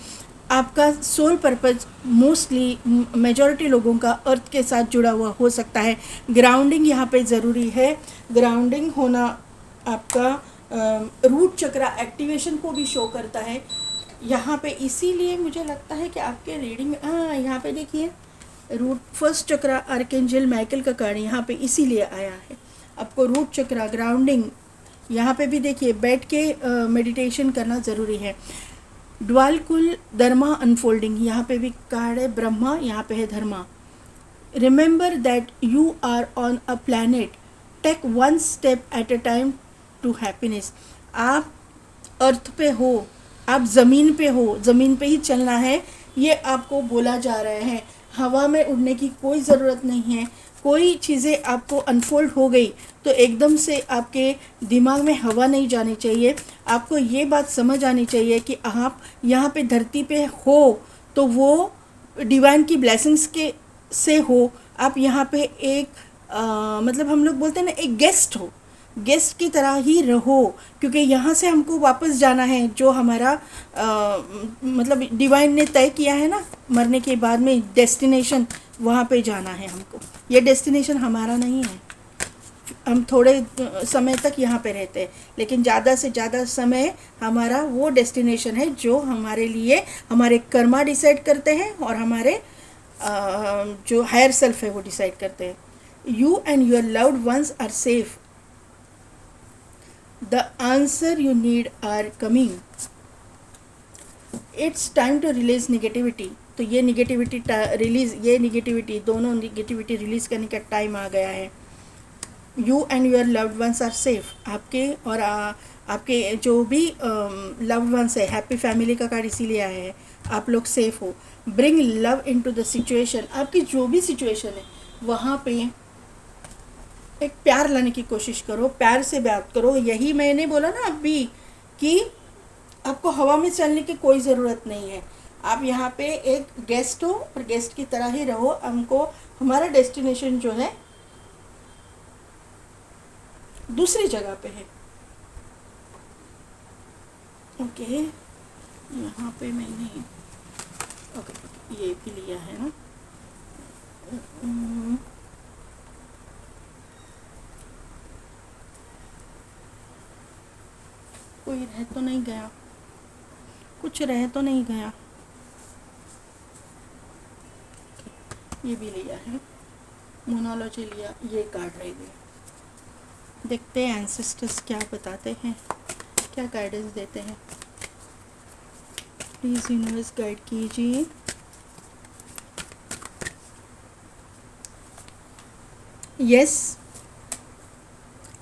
आपका सोल पर्पज़ मोस्टली मेजॉरिटी लोगों का अर्थ के साथ जुड़ा हुआ हो सकता है। ग्राउंडिंग यहाँ पे ज़रूरी है। ग्राउंडिंग होना आपका रूट चक्र एक्टिवेशन को भी शो करता है यहाँ पे। इसीलिए मुझे लगता है कि आपके रीडिंग में यहाँ पे देखिए रूट फर्स्ट चक्र आर्कएंजल माइकल का कार्ड यहाँ पे इसीलिए आया है। आपको रूट चक्र, ग्राउंडिंग, यहाँ पे भी देखिए बैठ के मेडिटेशन करना ज़रूरी है। ड्वाल कुल धर्मा अनफोल्डिंग, यहाँ पे भी कार्ड है ब्रह्मा, यहाँ पे है dharma. Remember that you are on a planet, take one step at a time to happiness. आप अर्थ पे हो, आप ज़मीन पे हो, ज़मीन पे ही चलना है, ये आपको बोला जा रहा है। हवा में उड़ने की कोई ज़रूरत नहीं है। कोई चीज़ें आपको अनफोल्ड हो गई तो एकदम से आपके दिमाग में हवा नहीं जानी चाहिए। आपको ये बात समझ आनी चाहिए कि आप यहाँ पे धरती पे हो तो वो डिवाइन की ब्लेसिंग्स के से हो। आप यहाँ पे एक मतलब हम लोग बोलते हैं ना, एक गेस्ट हो, गेस्ट की तरह ही रहो, क्योंकि यहाँ से हमको वापस जाना है। जो हमारा मतलब डिवाइन ने तय किया है ना, मरने के बाद में डेस्टिनेशन, वहाँ पे जाना है हमको। ये डेस्टिनेशन हमारा नहीं है। हम थोड़े समय तक यहाँ पे रहते हैं, लेकिन ज़्यादा से ज़्यादा समय हमारा वो डेस्टिनेशन है जो हमारे लिए हमारे कर्मा डिसाइड करते हैं, और हमारे जो हायर सेल्फ है वो डिसाइड करते हैं। You and your loved ones are safe, the answer you need are coming, it's time to release negativity. तो ये निगेटिविटी रिलीज, ये निगेटिविटी, दोनों निगेटिविटी रिलीज करने का टाइम आ गया है। You and your loved ones are safe, आपके और आपके जो भी लव्ड वंस है, हैप्पी फैमिली का कार्ड इसीलिए आया है, आप लोग सेफ हो। Bring love into the situation, आपकी जो भी सिचुएशन है वहाँ पे एक प्यार लाने की कोशिश करो, प्यार से बात करो। यही मैंने बोला ना अभी कि आपको हवा में चलने की कोई ज़रूरत नहीं है। आप यहाँ पे एक गेस्ट हो और गेस्ट की तरह ही रहो। हमको हमारा डेस्टिनेशन जो है दूसरी जगह पे है। ओके, यहाँ पे मैंने ओके ये भी लिया है ना। कोई रह तो नहीं गया, कुछ रह तो नहीं गया। ये भी लिया है, मोनोलॉजी लिया, ये कार्ड रह गया। देखते हैं एंसेस्टर्स क्या बताते हैं, क्या गाइडेंस देते हैं। प्लीज़ यूनिवर्स गाइड कीजिए। Yes,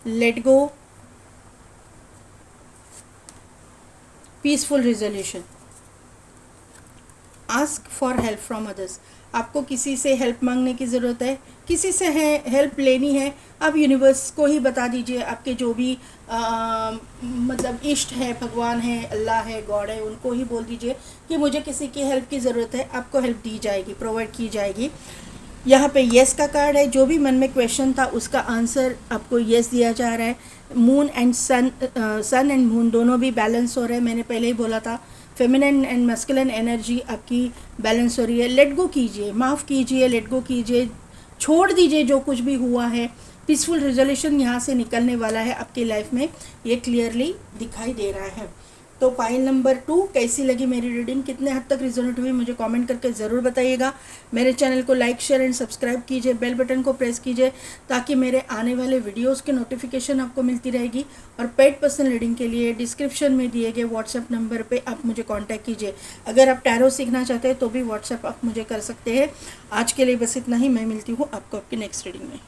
let go, peaceful resolution, ask for help from others. आपको किसी से हेल्प मांगने की ज़रूरत है, किसी से है हेल्प लेनी है, आप यूनिवर्स को ही बता दीजिए। आपके जो भी मतलब इष्ट है, भगवान है, अल्लाह है, गॉड है, उनको ही बोल दीजिए कि मुझे किसी की हेल्प की ज़रूरत है। आपको हेल्प दी जाएगी, प्रोवाइड की जाएगी। यहाँ पे येस का कार्ड है। जो भी मन में क्वेश्चन था उसका आंसर आपको येस दिया जा रहा है। Moon and sun, sun and moon दोनों भी बैलेंस हो रहे हैं। मैंने पहले ही बोला था, फेमिनिन एंड मस्कुलिन एनर्जी आपकी बैलेंस हो रही है। लेट गो कीजिए, माफ़ कीजिए, लेट गो कीजिए, छोड़ दीजिए जो कुछ भी हुआ है। पीसफुल रिजोल्यूशन यहाँ से निकलने वाला है आपकी लाइफ में, ये क्लियरली दिखाई दे रहा है। तो पाइल नंबर 2 कैसी लगी मेरी रीडिंग, कितने हद तक रिजोनेट हुई, मुझे कमेंट करके ज़रूर बताइएगा। मेरे चैनल को लाइक, शेयर एंड सब्सक्राइब कीजिए, बेल बटन को प्रेस कीजिए ताकि मेरे आने वाले वीडियोस के नोटिफिकेशन आपको मिलती रहेगी। और पेड पर्सनल रीडिंग के लिए डिस्क्रिप्शन में दिए गए व्हाट्सएप नंबर पे आप मुझे कांटेक्ट कीजिए। अगर आप टैरो सीखना चाहते हैं तो भी व्हाट्सएप आप मुझे कर सकते हैं। आज के लिए बस इतना ही, मैं मिलती हूँ आपको आपकी नेक्स्ट रीडिंग में।